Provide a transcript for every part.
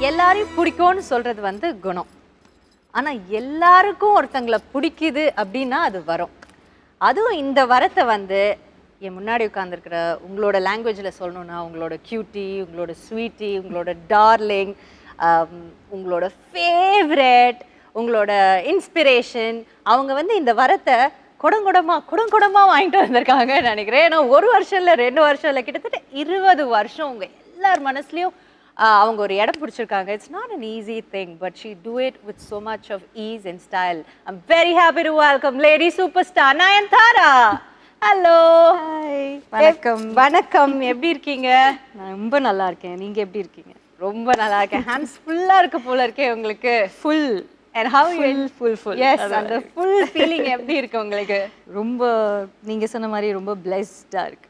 எல்லாரையும் பிடிக்கும்னு சொல்றது வந்து குணம். ஆனா எல்லாருக்கும் ஒருத்தங்களை பிடிக்குது அப்படின்னா அது வரும். அதுவும் இந்த வரத்தை வந்து என் முன்னாடி உட்காந்துருக்கிற உங்களோட லாங்குவேஜில் சொல்லணும்னா உங்களோட கியூட்டி, உங்களோட ஸ்வீட்டி, உங்களோட டார்லிங், உங்களோட ஃபேவரட், உங்களோட இன்ஸ்பிரேஷன், அவங்க வந்து இந்த வரத்தை குடங்குடமா வாங்கிட்டு வந்திருக்காங்கன்னு நினைக்கிறேன். ஏன்னா 1 வருஷம் இல்லை 2 வருஷம் இல்லை, கிட்டத்தட்ட 20 வருஷம் உங்க எல்லார் மனசுலையும் அவங்க ஒரு இடம் பிடிச்சிருக்காங்க. It's not an easy thing, but she do it with so much of ease and style. I'm very happy to welcome lady superstar Nayanthara. Hello. Hi. வணக்கம். வணக்கம். எப்படி இருக்கீங்க? நான் ரொம்ப நல்லா இருக்கேன். நீங்க எப்படி இருக்கீங்க? ரொம்ப நல்லா இருக்கேன். ஹேண்ட்ஸ் ஃபுல்லா இருக்கு போல இருக்கே உங்களுக்கு. Full. And how you full. Yes, அந்த full feeling எப்படி இருக்கு உங்களுக்கு? ரொம்ப நீங்க சொன்ன மாதிரி ரொம்ப blessedா இருக்கு.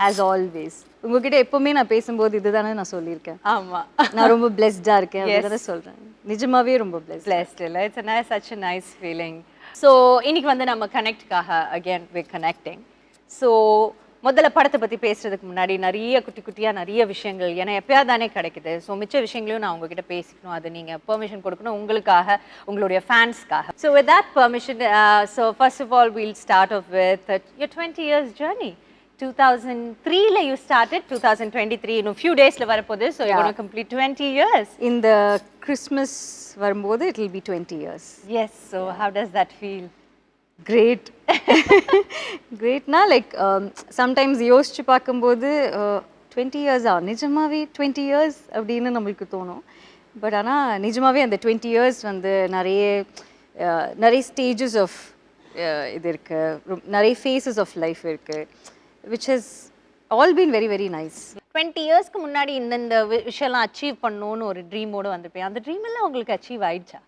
As always. உங்ககிட்ட எப்பவுமே நான் பேசும்போது இதுதானே நான் சொல்லியிருக்கேன். ஆமா. நான் ரொம்ப blessedா இருக்கேன் அப்படிதான் சொல்றேன். நிஜமாவே ரொம்ப blessed இல்ல. It's such a nice feeling. So இன்னைக்கு வந்து நம்ம கனெக்ட்காக again we're connecting. So முதல்ல படத்தை பத்தி பேசுறதுக்கு முன்னாடி நிறைய குட்டியா நிறைய விஷயங்கள் ஏன்னா எப்பயாவது தானே கிடைக்குது. ஸோ மிச்ச விஷயங்களையும் நான் உங்ககிட்ட பேசிக்கணும். அது நீங்க பெர்மிஷன் கொடுக்கணும் உங்களுக்காக, உங்களுடைய ஃபேன்ஸ்க்காக. So with that permission, so first of all we'll start off with your 20 years journey. 2003 you started, 2023 in a few days la varapodhu, so you're going to complete 20 years. In the Christmas வரும்போது it will be 20 years. Yes, so how does that feel? Great. Great na, like sometimes யோசிச்சு பார்க்கும்போது 20 years நிஜமாவே 20 years அப்படின்னு நம்மளுக்கு தோணும். But ஆனால் நிஜமாவே அந்த 20 years வந்து நிறைய ஸ்டேஜஸ் ஆஃப் இது இருக்கு, நிறைய ஃபேஸஸ் ஆஃப் லைஃப் இருக்கு, which has all been very very nice. 20 yearsக்கு முன்னாடி இந்த விஷயம்லாம் அச்சீவ் பண்ணணும்னு ஒரு ட்ரீமோட வந்திருப்பேன். அந்த ட்ரீம் எல்லாம் உங்களுக்கு அச்சீவ் ஆயிடுச்சா?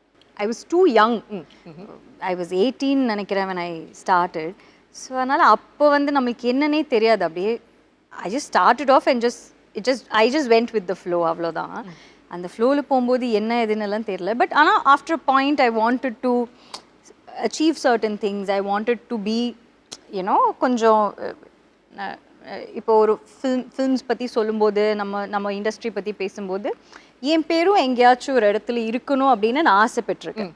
I was too young. I was 18 நினைக்கிறேன் when I started. ஸோ அதனால் அப்போ வந்து நம்மளுக்கு என்னன்னே தெரியாது. அப்படியே I just started off and I just went with the flow, அவ்வளோதான். அந்த ஃப்ளோவில் போகும்போது என்ன எதுன்னெல்லாம் தெரியல. பட் ஆனால் after a point I wanted to achieve certain things. I wanted to be, கொஞ்சம் இப்போ ஒரு ஃபில்ம்ஸ் பற்றி சொல்லும்போது நம்ம இண்டஸ்ட்ரி பற்றி பேசும்போது என் பேரும் எங்கேயாச்சும் ஒரு இடத்துல இருக்கணும் அப்படின்னு நான் ஆசைப்பட்டிருக்கேன்.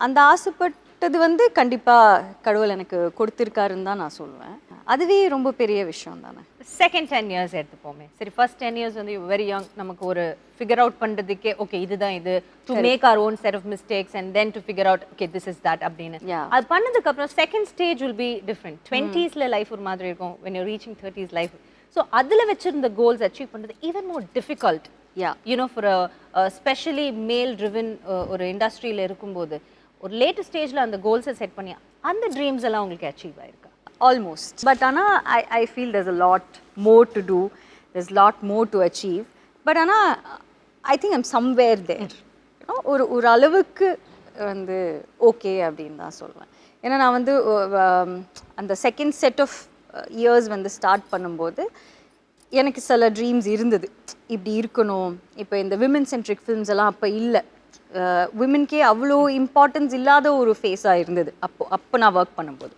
அந்த ஆசைப்பட்டது வந்து கண்டிப்பாக கடவுள் எனக்கு கொடுத்துருக்காருன்னு தான் நான் சொல்லுவேன். அதுவே ரொம்ப பெரிய விஷயம் தானே. செகண்ட் 10 years எடுத்துப்போமே. சரி, ஃபர்ஸ்ட் 10 years வந்து வெரி யங், நமக்கு ஒரு ஃபிகர் அவுட் பண்ணுறதுக்கே ஓகே இதுதான் இது, to make our own set of mistakes and then to figure out okay this is that அப்படின்னு. அது பண்ணதுக்கு அப்புறம் second stage will be different. 20s life ஒரு மாதிரி இருக்கும், when you're reaching 30s life. So அதில் வச்சிருந்த கோல்ஸ் அச்சீவ் பண்ணுறது even more difficult. For specially மேல் ட்ரிவன் ஒரு இண்டஸ்ட்ரியில் இருக்கும்போது ஒரு லேட்டர் ஸ்டேஜில் அந்த கோல்ஸை செட் பண்ணி அந்த ட்ரீம்ஸ் எல்லாம் உங்களுக்கு அச்சீவ் ஆயிருக்கா? Almost. But Anna, I feel there's a lot more to do. There's a lot more to achieve. But Anna, I think I'm somewhere there. ஒரு அளவுக்கு வந்து ஓகே அப்படின்னு தான் சொல்லுவேன். ஏன்னா நான் வந்து அந்த செகண்ட் செட் ஆஃப் இயர்ஸ் வந்து ஸ்டார்ட் பண்ணும்போது எனக்கு சில ட்ரீம்ஸ் இருந்தது. இப்படி இருக்கணும். இப்போ இந்த விமன் சென்ட்ரிக் ஃபில்ம்ஸ் எல்லாம் அப்போ இல்லை. விமன்கே அவ்வளோ இம்பார்ட்டன்ஸ் இல்லாத ஒரு ஃபேஸாக இருந்தது அப்போ நான் ஒர்க் பண்ணும்போது.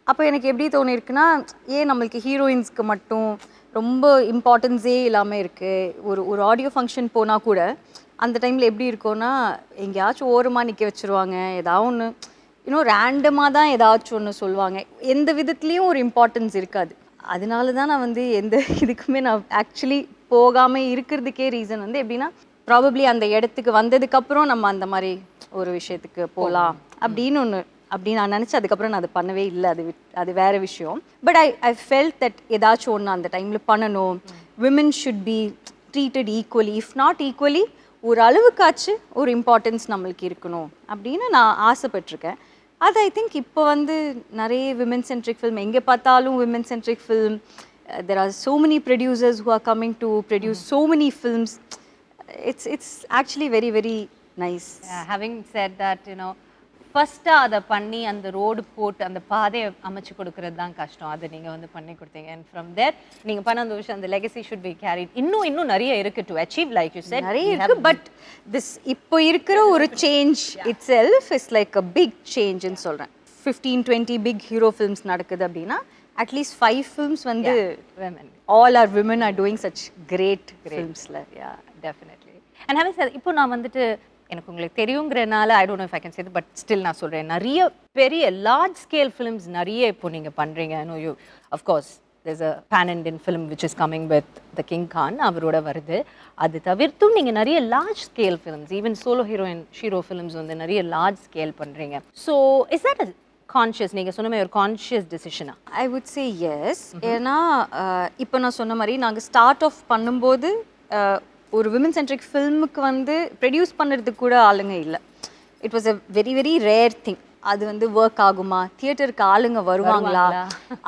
அப்போ எனக்கு எப்படி தோணியிருக்குன்னா, ஏன் நம்மளுக்கு ஹீரோயின்ஸ்க்கு மட்டும் ரொம்ப இம்பார்ட்டன்ஸே இல்லாமல் இருக்குது. ஒரு ஆடியோ ஃபங்க்ஷன் போனால் கூட அந்த டைமில் எப்படி இருக்கும்னா எங்கேயாச்சும் ஓரமாக நிற்க வச்சுருவாங்க, ஏதாவது ஒன்று ரேண்டமாக தான் ஏதாச்சும் ஒன்று சொல்லுவாங்க, எந்த விதத்துலேயும் ஒரு இம்பார்ட்டன்ஸ் இருக்காது. அதனால தான் நான் வந்து எந்த இதுக்குமே நான் ஆக்சுவலி போகாமல் இருக்கிறதுக்கே ரீசன் வந்து எப்படின்னா, ப்ராபப்ளி அந்த இடத்துக்கு வந்ததுக்கப்புறம் நம்ம அந்த மாதிரி ஒரு விஷயத்துக்கு போகலாம் அப்படின்னு நான் நினச்சி அதுக்கப்புறம் நான் அதை பண்ணவே இல்லை. அது வேறு விஷயம். பட் ஐ ஃபெல்ட் தட் ஏதாச்சும் ஒன்று அந்த டைமில் பண்ணணும். Women should be treated equally, if not equally ஒரு அளவுக்காச்சு ஒரு இம்பார்ட்டன்ஸ் நம்மளுக்கு இருக்கணும் அப்படின்னு நான் ஆசைப்பட்டிருக்கேன். அது ஐ திங்க் இப்போ வந்து நிறைய விமன் சென்ட்ரிக் ஃபில்ம், எங்கே பார்த்தாலும் women centric film. There are so many producers who are coming to produce so many films. It's actually very very nice. Having said that, ஃபர்ஸ்ட்டாக அதை பண்ணி அந்த ரோடு போட்டு அந்த பாதையை அமைச்சு கொடுக்கறது தான் கஷ்டம். அதை நீங்கள் வந்து பண்ணி கொடுத்தீங்க. அண்ட் ஃப்ரம் தேர் நீங்கள் பண்ண அந்த விஷயம், அந்த லெகசி ஷுட் பி கேரிட். இன்னும் நிறைய இருக்குது to achieve, like you said நிறைய இருக்குது. பட் திஸ் இப்போ இருக்கிற ஒரு change itself is like a big சேஞ்சுன்னு சொல்கிறேன். 15-20 பிக் ஹீரோ ஃபில்ம்ஸ் நடக்குது அப்படின்னா அட்லீஸ்ட் 5 ஃபில்ம்ஸ் வந்து women, all our women are doing such great films. Yeah, definitely. And having said இப்போ நான் வந்துட்டு எனக்கு உங்களுக்கு தெரியுங்கிறனால I don't know if I can say but still நான் சொல்கிறேன் நிறைய பெரிய லார்ஜ் ஸ்கேல் ஃபிலிம்ஸ் நிறைய இப்போ நீங்கள் பண்ணுறீங்க no you of course there's a pan-Indian film which is coming with the King Khan அவரோட வருது அது தவிர்த்தும் நீங்கள் நிறைய large scale films even solo hero films வந்து நிறைய லார்ஜ் ஸ்கேல் பண்ணுறீங்க ஸோ இஸ் தட் கான்ஷியஸ் நீங்கள் சொன்ன மாதிரி ஒரு கான்ஷியஸ் டிசிஷனா ஐ வுட் சே எஸ் ஏன்னா இப்போ நான் சொன்ன மாதிரி நாங்கள் ஸ்டார்ட் ஆஃப் பண்ணும்போது ஒரு விமன் சென்ட்ரிக் ஃபில்முக்கு வந்து ப்ரொடியூஸ் பண்ணுறதுக்கு கூட ஆளுங்க இல்லை it was a very very rare thing அது வந்து ஒர்க் ஆகுமா தியேட்டருக்கு ஆளுங்க வருவாங்களா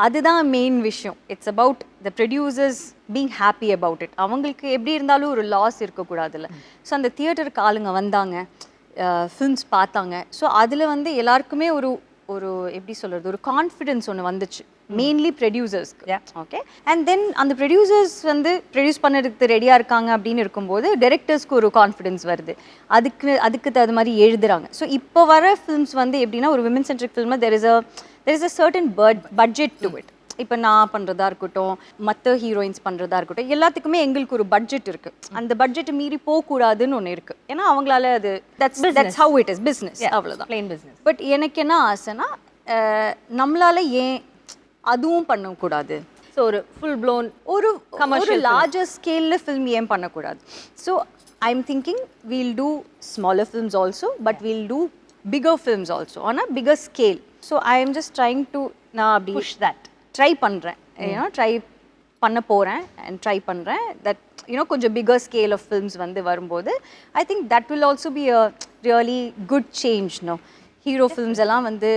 அதுதான் மெயின் விஷயம் it's about the producers being happy about it அவங்களுக்கு எப்படி இருந்தாலும் ஒரு லாஸ் இருக்கக்கூடாதுல்ல ஸோ அந்த தியேட்டருக்கு ஆளுங்க வந்தாங்க ஃபில்ம்ஸ் பார்த்தாங்க ஸோ அதில் வந்து எல்லாருக்குமே ஒரு ஒரு எப்படி சொல்கிறது ஒரு கான்ஃபிடென்ஸ் ஒன்று வந்துச்சு மெயின்லி ப்ரொடியூசர்ஸ்க்கு ஓகே அண்ட் தென் அந்த ப்ரொடியூசர்ஸ் வந்து ப்ரொடியூஸ் பண்ணுறதுக்கு ரெடியாக இருக்காங்க அப்படின்னு இருக்கும்போது டைரக்டர்ஸ்க்கு ஒரு கான்ஃபிடென்ஸ் வருது அதுக்கு தகுந்த மாதிரி எழுதுறாங்க ஸோ இப்போ வர ஃபிலிம்ஸ் வந்து எப்படின்னா ஒரு விமன் சென்ட்ரிக் ஃபில்மில் there is a certain budget to it இப்போ நான் பண்ணுறதா இருக்கட்டும் மற்ற ஹீரோயின்ஸ் பண்ணுறதா இருக்கட்டும் எல்லாத்துக்குமே எங்களுக்கு ஒரு பட்ஜெட் இருக்குது அந்த பட்ஜெட்டை மீறி போகக்கூடாதுன்னு ஒன்று இருக்குது ஏன்னா அவங்களால அது that's how it is business அவ்வளோதான் பிளெயின் பிஸ்னஸ் பட் எனக்கு என்ன ஆசைன்னா நம்மளால ஏன் அதுவும் பண்ணக்கூடாது ஸோ ஒரு ஃபுல் ப்ளோன் ஒரு லார்ஜர் ஸ்கேலில் ஃபில்ம் ஏன் பண்ணக்கூடாது so I am thinking we'll do smaller films also but we'll do bigger films also on a bigger scale so I am just trying to நான் அப்படி புஷ் தட் ட்ரை பண்ணுறேன் ஏன்னா try பண்ண போகிறேன் and try பண்ணுறேன் that you know கொஞ்சம் bigger scale of films வந்து வரும்போது I think that will also be a really good change no hero films எல்லாம் வந்து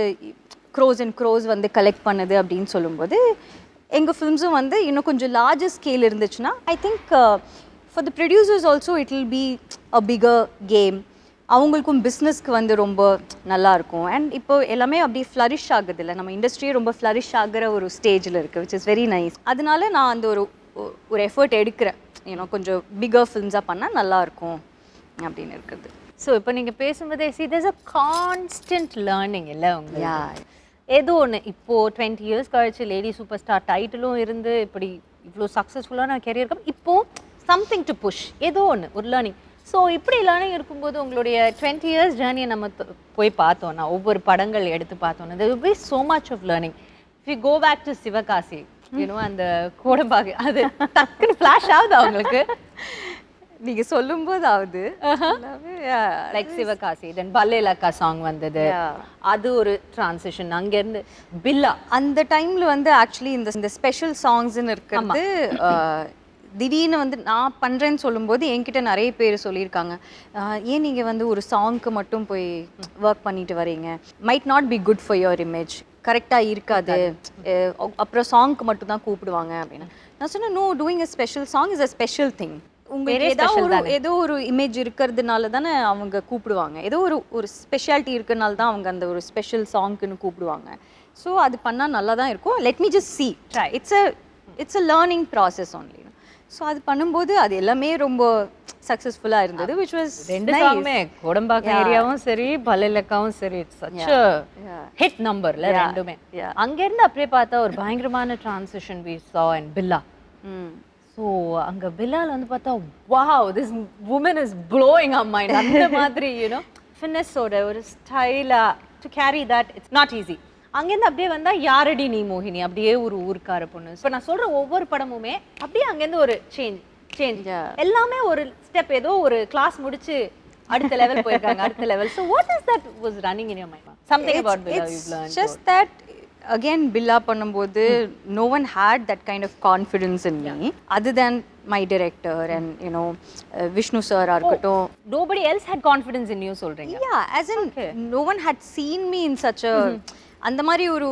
க்ரோஸ் அண்ட் க்ரோஸ் வந்து கலெக்ட் பண்ணுது அப்படின்னு சொல்லும்போது எங்கள் ஃபில்ம்ஸும் வந்து இன்னும் கொஞ்சம் லார்ஜர் ஸ்கேல் இருந்துச்சுன்னா I think for the producers also it will be a bigger game அவங்களுக்கும் பிஸ்னஸ்க்கு வந்து ரொம்ப நல்லாயிருக்கும் அண்ட் இப்போ எல்லாமே அப்படி ஃப்ளரிஷ் ஆகுது இல்லை நம்ம இண்டஸ்ட்ரியே ரொம்ப ஃப்ளரிஷ் ஆகிற ஒரு ஸ்டேஜில் இருக்குது விச் இஸ் வெரி நைஸ் அதனால நான் அந்த ஒரு எஃபர்ட் எடுக்கிறேன் ஏன்னா கொஞ்சம் பிகர் ஃபில்ம்ஸாக பண்ணால் நல்லாயிருக்கும் அப்படின்னு இருக்குது ஸோ இப்போ நீங்கள் பேசும்போதே there's a constant learning இல்லை உங்களுக்கு ஏதோ ஒன்று இப்போது 20 years கழிச்சு லேடி சூப்பர் ஸ்டார் டைட்டிலும் இருந்து இப்படி இவ்வளோ சக்ஸஸ்ஃபுல்லான கெரியர் இருக்கும் இப்போது சம்திங் டு புஷ் ஏதோ ஒன்று ஒரு லேர்னிங் ஸோ இப்படி லேர்னிங் இருக்கும்போது உங்களுடைய 20 years ஜேர்னியை நம்ம போய் பார்த்தோன்னா ஒவ்வொரு படங்கள் எடுத்து பார்த்தோன்னா there will be so much of learning if you go back to Sivakasi அந்த கோடம்பாகு அது டக்குன்னு ஃப்ளாஷ் ஆகுது அவங்களுக்கு நீங்கள் சொல்லும்போது ஆகுது லைக் சிவகாசி தென் பல்லேலக்கா சாங் வந்தது அது ஒரு டிரான்சிஷன் அங்கேருந்து பில்லா அந்த டைமில் வந்து ஆக்சுவலி இந்த ஸ்பெஷல் சாங்ஸ்ன்னு இருக்கிறது திடீர்னு வந்து நான் பண்ணுறேன்னு சொல்லும்போது என்கிட்ட நிறைய பேர் சொல்லியிருக்காங்க ஏன் நீங்கள் வந்து ஒரு சாங்க்கு மட்டும் போய் ஒர்க் பண்ணிட்டு வரீங்க might not be good for your image கரெக்டாக இருக்காது அப்புறம் சாங்க்கு மட்டும் தான் கூப்பிடுவாங்க அப்படின்னு நான் சொன்னேன் no doing a special song is a special thing உங்களுக்கு ஏதோ ஒரு இமேஜ் இருக்கிறதுனால தானே அவங்க கூப்பிடுவாங்க ஏதோ ஒரு ஸ்பெஷாலிட்டி இருக்கிறனால தான் அவங்க அந்த ஒரு ஸ்பெஷல் சாங்க்குன்னு கூப்பிடுவாங்க ஸோ அது பண்ணால் நல்லா தான் இருக்கும் let me just see it's a learning process only so அது பண்ணும்போது அது எல்லாமே ரொம்ப சக்ஸஸ்ஃபுல்லாக இருந்தது விச் வாஸ் ரெண்டு சாங்குமே கோடம்பாக்கம் ஏரியாவும் சரி பல்லேலக்காவும் சரி சச் ஹிட் நம்பர்ல ரெண்டுமே அங்கேருந்து அப்படியே பார்த்தா ஒரு பயங்கரமான transition we saw and Billa so அங்கே பில்லால் வந்து பார்த்தா wow this woman is blowing up mind அந்த மாதிரி ஃபிட்னஸோட ஒரு ஸ்டைலாக to carry that it's not easy அங்கேருந்து அப்படியே வந்தால் யாரடி நீ மோகினி அப்படியே ஒரு ஊருக்கார பொண்ணு இப்போ நான் சொல்கிற ஒவ்வொரு படமுமே அப்படியே அங்கேருந்து ஒரு சேஞ்ச் எல்லாமே ஒரு ஸ்டெப் ஏதோ ஒரு கிளாஸ் முடிச்சு அடுத்த லெவல் போயிருக்காங்க அடுத்த level so what is that was running in your mind something about Billa you learned just that again Billa பண்ணும்போது no one had that kind of confidence in me other than my director and Vishnu sir இருக்கட்டும் nobody else had confidence in you சொல்றீங்க yeah as in no one had seen me in such a அந்த மாதிரி ஒரு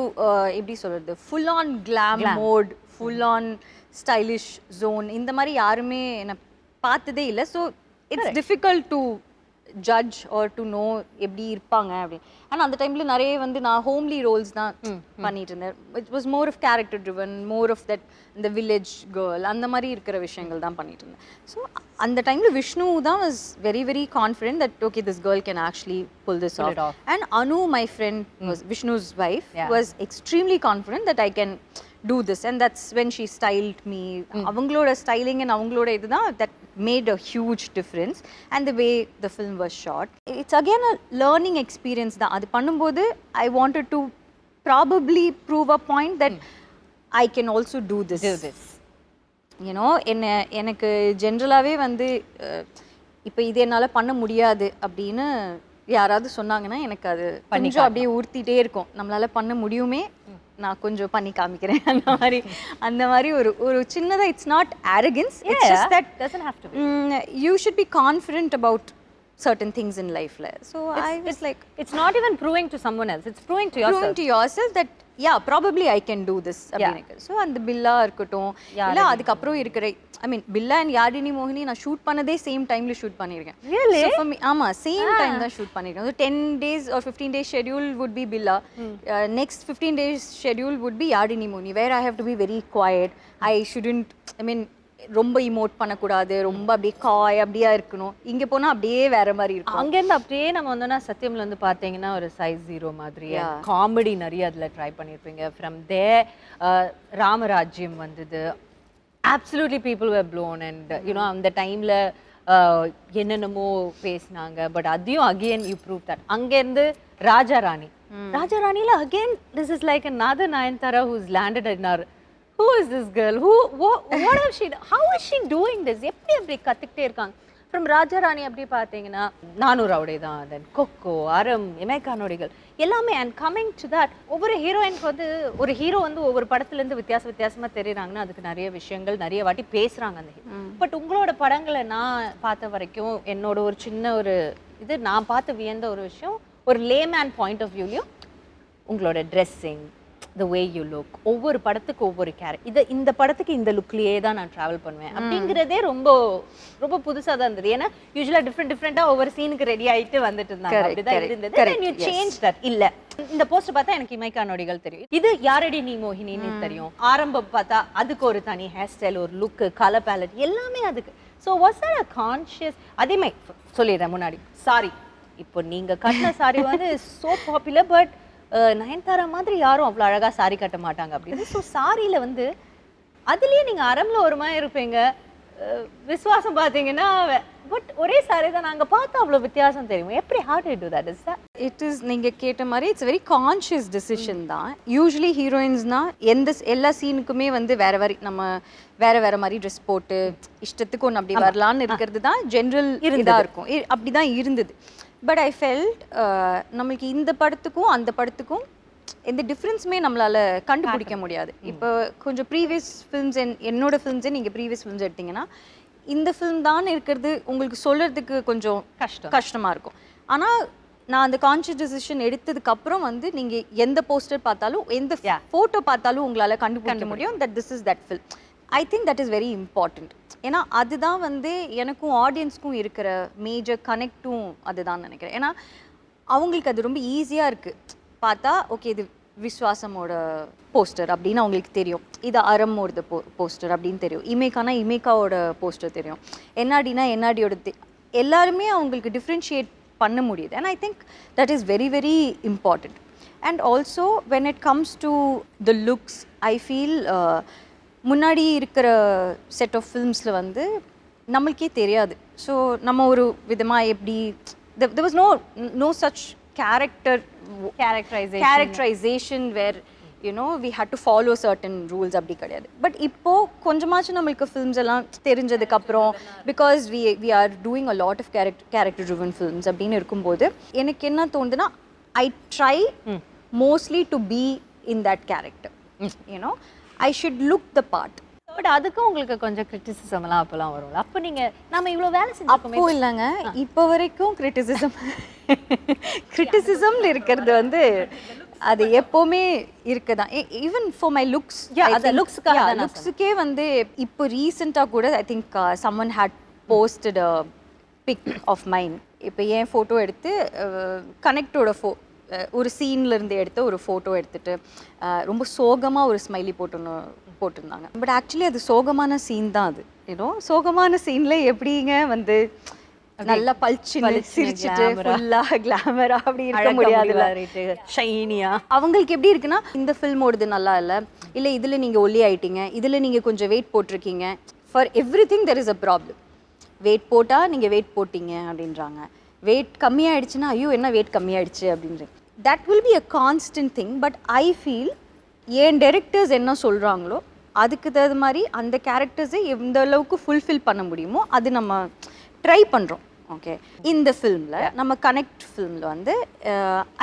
எப்படி சொல்றது full on glam mode full on stylish zone இந்த மாதிரி யாருமே என்ன பார்த்ததே இல்லை so it's difficult to judge or to know எப்படி இருப்பாங்க அப்படி ஆனால் அந்த டைமில் நிறைய வந்து நான் ஹோம்லி ரோல்ஸ் தான் பண்ணிட்டு இருந்தேன் it was more of character driven more of that இந்த வில்லேஜ் கேர்ள் அந்த மாதிரி இருக்கிற விஷயங்கள் தான் பண்ணிட்டு இருந்தேன் ஸோ அந்த டைமில் விஷ்ணு தான் was very very confident that okay this girl can actually pull this off and Anu my friend was Vishnu's wife was extremely confident that I can do this and that's when she styled me அவங்களோட styling and அவங்களோட இதுதான் that made a huge difference, and the way the film was shot. It's again a learning experience da adu பண்ணும்போது I wanted to probably prove a point that I can also do this. You know, எனக்கு ஜென்ரலாகவே வந்து இப்போ இது என்னால் பண்ண முடியாது அப்படின்னு யாராவது சொன்னாங்கன்னா எனக்கு அது கொஞ்சம் அப்படியே ஊர்த்திட்டே இருக்கும். நம்மளால் பண்ண முடியுமே, நான் கொஞ்சம் பண்ணி காமிக்கிறேன் அந்த மாதிரி ஒரு சின்னதாக. It's not arrogance, it's just that doesn't have to be. You should be confident about certain things in life. So I was like, it's not even proving to someone else, it's proving to yourself that yeah, probably I can do this அப்படினு. So அந்த பில்லா இருக்கட்டும் இல்ல அதுக்கு அப்புறம் இருக்கிற I mean Billa and Yazhini மோகினி நான் shoot பண்ணதே சேம் டைம்ல ஷூட் பண்ணிருக்கேன். Really? So for me ஆமா சேம் டைம் தான் ஷூட் பண்ணிருக்கேன். So 10 days or 15 days schedule would be Billa. Next 15 days schedule would be Yazhini மோகினி, where I have to be very quiet. I shouldn't, I mean ரொம்ப emote பண்ணக்கூடாது, ரொம்ப அப்படியே காய் அப்படியா இருக்கணும். இங்கே போனால் அப்படியே வேற மாதிரி இருக்கும். அங்கேருந்து அப்படியே நம்ம வந்தோம்னா சத்தியம்ல வந்து பார்த்தீங்கன்னா ஒரு சைஸ் 0 மாதிரி காமெடி நிறைய அதில் ட்ரை பண்ணியிருப்பீங்க. ஃப்ரம் தே ராமராஜ்யம் வந்தது, absolutely people were blown and you know அந்த டைமில் என்னென்னமோ பேசினாங்க. பட் அதையும் அகெயின் யூ ப்ரூவ் தட். அங்கேருந்து ராஜாராணியில் again this is like another Nayanthara who's landed in our who is this girl, what have she, how is she doing this, எப்படி அப்படி கத்துக்கிட்டே இருக்காங்க. ஃப்ரம் ராஜாராணி அப்படி பார்த்தீங்கன்னா நானும் ரவுடி தான், தென் கொக்கோ, அறம், இமைக்கானோடிகள் எல்லாமே. அண்ட் கம்மிங் டு தட், ஒவ்வொரு ஹீரோயினுக்கு வந்து ஒரு ஹீரோ வந்து ஒவ்வொரு படத்துலேருந்து வித்தியாசமாக தெரியுறாங்கன்னா அதுக்கு நிறைய விஷயங்கள் நிறைய வாட்டி பேசுகிறாங்க அந்த ஹீரோ. பட் உங்களோட படங்களை நான் பார்த்த வரைக்கும் என்னோட ஒரு சின்ன ஒரு இது நான் பார்த்து வியந்த ஒரு விஷயம், ஒரு லேமேன் பாயிண்ட் ஆஃப் வியூலையும் உங்களோட dressing, the way you look, ஒவ்வொரு படத்துக்கு ஒவ்வொரு கேரக்டர், இந்த படத்துக்கு இந்த லுக்லயே தான் நான் டிராவல் பண்ணுவேன் அப்படிங்கிறதே ரொம்ப ரொம்ப புதுசா தான் இருந்தது. ஏன்னா யூசுவலா டிஃப்ரெண்டா ஒவ்வொரு சீனுக்கு ரெடி ஆயிட்டு வந்துட்டு இருந்தாங்க, அப்படிதான் இருந்தது. and you changed that. இல்ல இந்த போஸ்டர் பார்த்தா எனக்கு இமைக்கானோடிகள் தெரியும், இது யாரடி நீ மோகினின்னு தெரியும். ஆரம்பம் பார்த்தா அதுக்கு ஒரு தனி ஹேர் ஸ்டைல், ஒரு லுக், கலர் பேலட் எல்லாமே அதுக்கு. So was that a conscious, அதே மாதிரி சொல்லிடுறேன் முன்னாடி, சாரி இப்போ நீங்க கட்டின சாரி வந்து சோ பாப்புலர், பட் நயன்தாரா மாதிரி யாரும் அவ்வளோ அழகாக சாரி கட்ட மாட்டாங்க அப்படின்னு. ஸோ சாரியில் வந்து அதுலேயே நீங்கள் அறம்ல ஒரு மாதிரி இருப்பீங்க, விசுவாசம் பார்த்தீங்கன்னா பட் ஒரே சாரி தான் நாங்கள் பார்த்தா அவ்வளோ வித்தியாசம் தெரியும். எப்படி how do you do that? Is that it is நீங்கள் கேட்ட மாதிரி இட்ஸ் வெரி கான்ஷியஸ் டெசிஷன் தான். யூஸ்வலி ஹீரோயின்ஸ்னால் எல்லா சீனுக்குமே வந்து நம்ம வேற மாதிரி ட்ரெஸ் போட்டு இஷ்டத்துக்கு ஒன்று அப்படி வரலான்னு இருக்கிறது தான் ஜென்ரல் இதாக இருக்கும். அப்படி தான் இருந்தது. பட் ஐ ஃபெல்ட் நம்மளுக்கு இந்த படத்துக்கும் அந்த படத்துக்கும் எந்த டிஃப்ரென்ஸுமே நம்மளால் கண்டுபிடிக்க முடியாது. இப்போ கொஞ்சம் ப்ரீவியஸ் ஃபிலிம்ஸ் என்னோட ஃபிலிம்ஸே நீங்கள் ப்ரீவியஸ் ஃபிலிம்ஸ் எடுத்திங்கன்னா இந்த ஃபிலிம் தான் இருக்கிறது உங்களுக்கு சொல்கிறதுக்கு கொஞ்சம் கஷ்டமாக இருக்கும். ஆனால் நான் அந்த கான்ஷியஸ் டெசிஷன் எடுத்ததுக்கப்புறம் வந்து நீங்கள் எந்த போஸ்டர் பார்த்தாலும் எந்த ஃபோட்டோ பார்த்தாலும் உங்களால் கண்டுபிடிக்க முடியும் that this is that film. I think that is very important. ஏன்னா அதுதான் வந்து எனக்கும் ஆடியன்ஸ்க்கும் இருக்கிற மேஜர் கனெக்டும் அதுதான் நினைக்கிறேன். ஏன்னா அவங்களுக்கு அது ரொம்ப ஈஸியாக இருக்குது பார்த்தா, ஓகே இது விஸ்வாசமோட போஸ்டர் அப்படின்னு அவங்களுக்கு தெரியும், இது அறமோட போஸ்டர் அப்படின்னு தெரியும், இமேக்காவோட போஸ்டர் தெரியும், என்னாடியோட எல்லாருமே அவங்களுக்கு டிஃப்ரென்ஷியேட் பண்ண முடியுது. And I think that is very very important. And also when it comes to the looks, I feel முன்னாடி இருக்கிற செட் ஆஃப் ஃபில்ம்ஸில் வந்து நம்மளுக்கே தெரியாது. ஸோ நம்ம ஒரு விதமாக எப்படி there was no such characterization where you know we had to follow certain rules அப்படி கிடையாது. பட் இப்போது கொஞ்சமாச்சும் நம்மளுக்கு ஃபில்ம்ஸ் எல்லாம் தெரிஞ்சதுக்கப்புறம் because we are doing a lot of character driven films அப்படின்னு இருக்கும்போது எனக்கு என்ன தோணுதுன்னா I try mostly to be in that character. You know, I should look the part. But அதுக்கும் உங்களுக்கு கொஞ்சம் கிரிட்டிசிசம் எல்லாம் அப்பெல்லாம் வரும்ல. அப்போ நீங்க நம்ம இவ்வளோ வேலை செஞ்சோமே. அப்போ இல்லைங்க, இப்போ வரைக்கும் கிரிட்டிசிசம்ல இருக்கிறது வந்து அது எப்போவுமே இருக்குதான். ஈவன் ஃபார் மை லுக்ஸ், லுக்ஸுக்கே வந்து இப்போ ரீசெண்டாக கூட I think someone had posted a pic of mine. இப்போ என் ஃபோட்டோ எடுத்து கனெக்டோட ஒரு சீன்லேருந்து எடுத்து ஒரு ஃபோட்டோ எடுத்துட்டு ரொம்ப சோகமாக ஒரு ஸ்மைலி போட்டிருந்தாங்க. பட் ஆக்சுவலி அது சோகமான சீன் தான். அது ஏதோ சோகமான சீனில் எப்படிங்க வந்து நல்லா பல்ச்சுன்னு சிரிச்சுட்டு ஃபுல்லாக கிளாமரா அப்படி இருக்க முடியாது. ஷைனியா அவங்களுக்கு எப்படி இருக்குன்னா, இந்த ஃபில்மோடது நல்லா இல்லை இதில் நீங்கள் ஒல்லி ஆயிட்டீங்க, இதில் நீங்கள் கொஞ்சம் வெயிட் போட்டிருக்கீங்க, for everything there is a problem. Weight போட்டால் நீங்கள் வெயிட் போட்டிங்க அப்படின்றாங்க, வெயிட் கம்மியாயிடுச்சுன்னா ஐயோ என்ன வெயிட் கம்மியாயிடுச்சு அப்படின்றீங்க. That will be a constant thing. But I feel ஏன் டைரக்டர்ஸ் என்ன சொல்கிறாங்களோ அதுக்கு தகுந்த மாதிரி அந்த கேரக்டர்ஸை எந்த அளவுக்கு ஃபுல்ஃபில் பண்ண முடியுமோ அது நம்ம ட்ரை பண்ணுறோம். ஓகே, இந்த ஃபில்மில் நம்ம கனெக்ட் ஃபில்மில் வந்து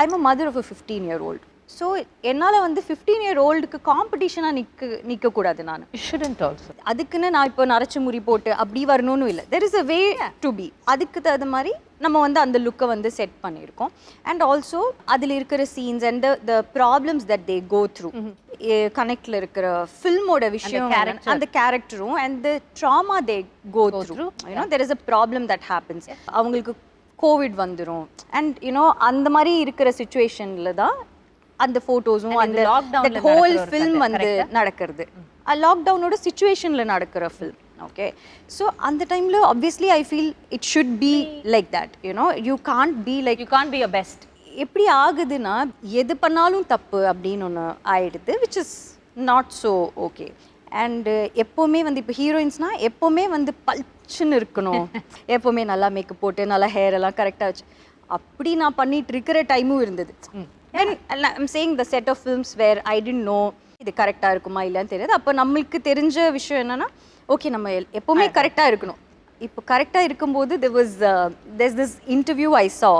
I am a mother of a 15-year-old. So என்னால் வந்து 15-year-oldக்கு காம்படிஷனாக நிற்கக்கூடாது. நான் ஷுடன்ட் ஆல்சோ அதுக்குன்னு நான் இப்போ நரைச்சி முறி போட்டு அப்படி வரணும்னு இல்லை. There is a way to be. அதுக்கு தகுந்த மாதிரி நம்ம வந்து அந்த லுக்கை வந்து செட் பண்ணியிருக்கோம். அண்ட் ஆல்சோ அதில் இருக்கிற scenes and the problems that they go through, கனெக்டில் இருக்கிற ஃபில்மோட விஷயம், அந்த கேரக்டரும் and the drama they go through. You know there is a problem that happens. அவங்களுக்கு கோவிட் வந்துடும் அண்ட் யூனோ அந்த மாதிரி இருக்கிற சுச்சுவேஷனில் தான் அந்த ஃபோட்டோஸும் அந்த ஹோல் ஃபில்ம் வந்து நடக்கிறது. லாக்டவுனோட சுச்சுவேஷனில் நடக்கிற ஃபில்ம். ஓகே, ஸோ அந்த டைமில் obviously I feel it should be like that. You know you can't be like, you can't be your best. எப்படி ஆகுதுன்னா எது பண்ணாலும் தப்பு அப்படின்னு ஒன்று ஆயிடுது, which is not so okay. And எப்போவுமே வந்து இப்போ ஹீரோயின்ஸ்னால் எப்போவுமே வந்து பல்ச்சுன்னு இருக்கணும், எப்போவுமே நல்லா மேக்கப் போட்டு நல்லா ஹேர் எல்லாம் கரெக்டாக வச்சு அப்படி நான் பண்ணிட்டு இருக்கிற டைமும் இருந்தது. And I'm saying the set of films where I didn't know இது கரெக்டாக இருக்குமா இல்லைன்னு தெரியாது. அப்போ நம்மளுக்கு தெரிஞ்ச விஷயம் என்னென்னா ஓகே நம்ம எப்போவுமே கரெக்டாக இருக்கணும். இப்போ கரெக்டாக இருக்கும்போது there's this interview I saw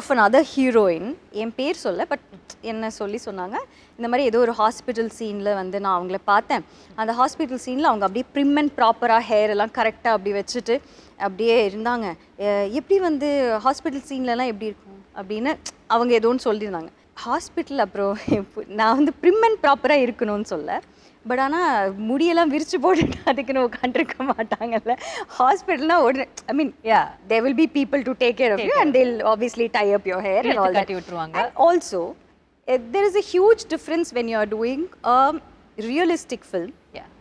of another heroine. என் பேர் சொல்ல, பட் என்ன சொன்னாங்க இந்த மாதிரி ஏதோ ஒரு ஹாஸ்பிட்டல் சீனில் வந்து நான் அவங்கள பார்த்தேன். அந்த ஹாஸ்பிட்டல் சீனில் அவங்க அப்படியே ப்ரிம் அண்ட் ப்ராப்பராக ஹேர் எல்லாம் கரெக்டாக அப்படி வச்சுட்டு அப்படியே இருந்தாங்க. எப்படி வந்து ஹாஸ்பிட்டல் சீன்லலாம் எப்படி இருக்கும் அப்படின்னு அவங்க ஏதோன்னு சொல்லியிருந்தாங்க. ஹாஸ்பிட்டல் அப்புறம் நான் வந்து ப்ரிம் அண்ட் ப்ராப்பராக இருக்கணும்னு சொல்ல, பட் ஆனால் முடியெல்லாம் விரிச்சு போட்டுட்டு அதுக்குன்னு உட்காந்துருக்க மாட்டாங்கல்ல. ஹாஸ்பிட்டல்னா உடனே ஐ மீன் there will be people to take care of you and they'll obviously tie up your hair and all that. And also there is a huge difference when you are doing a realistic film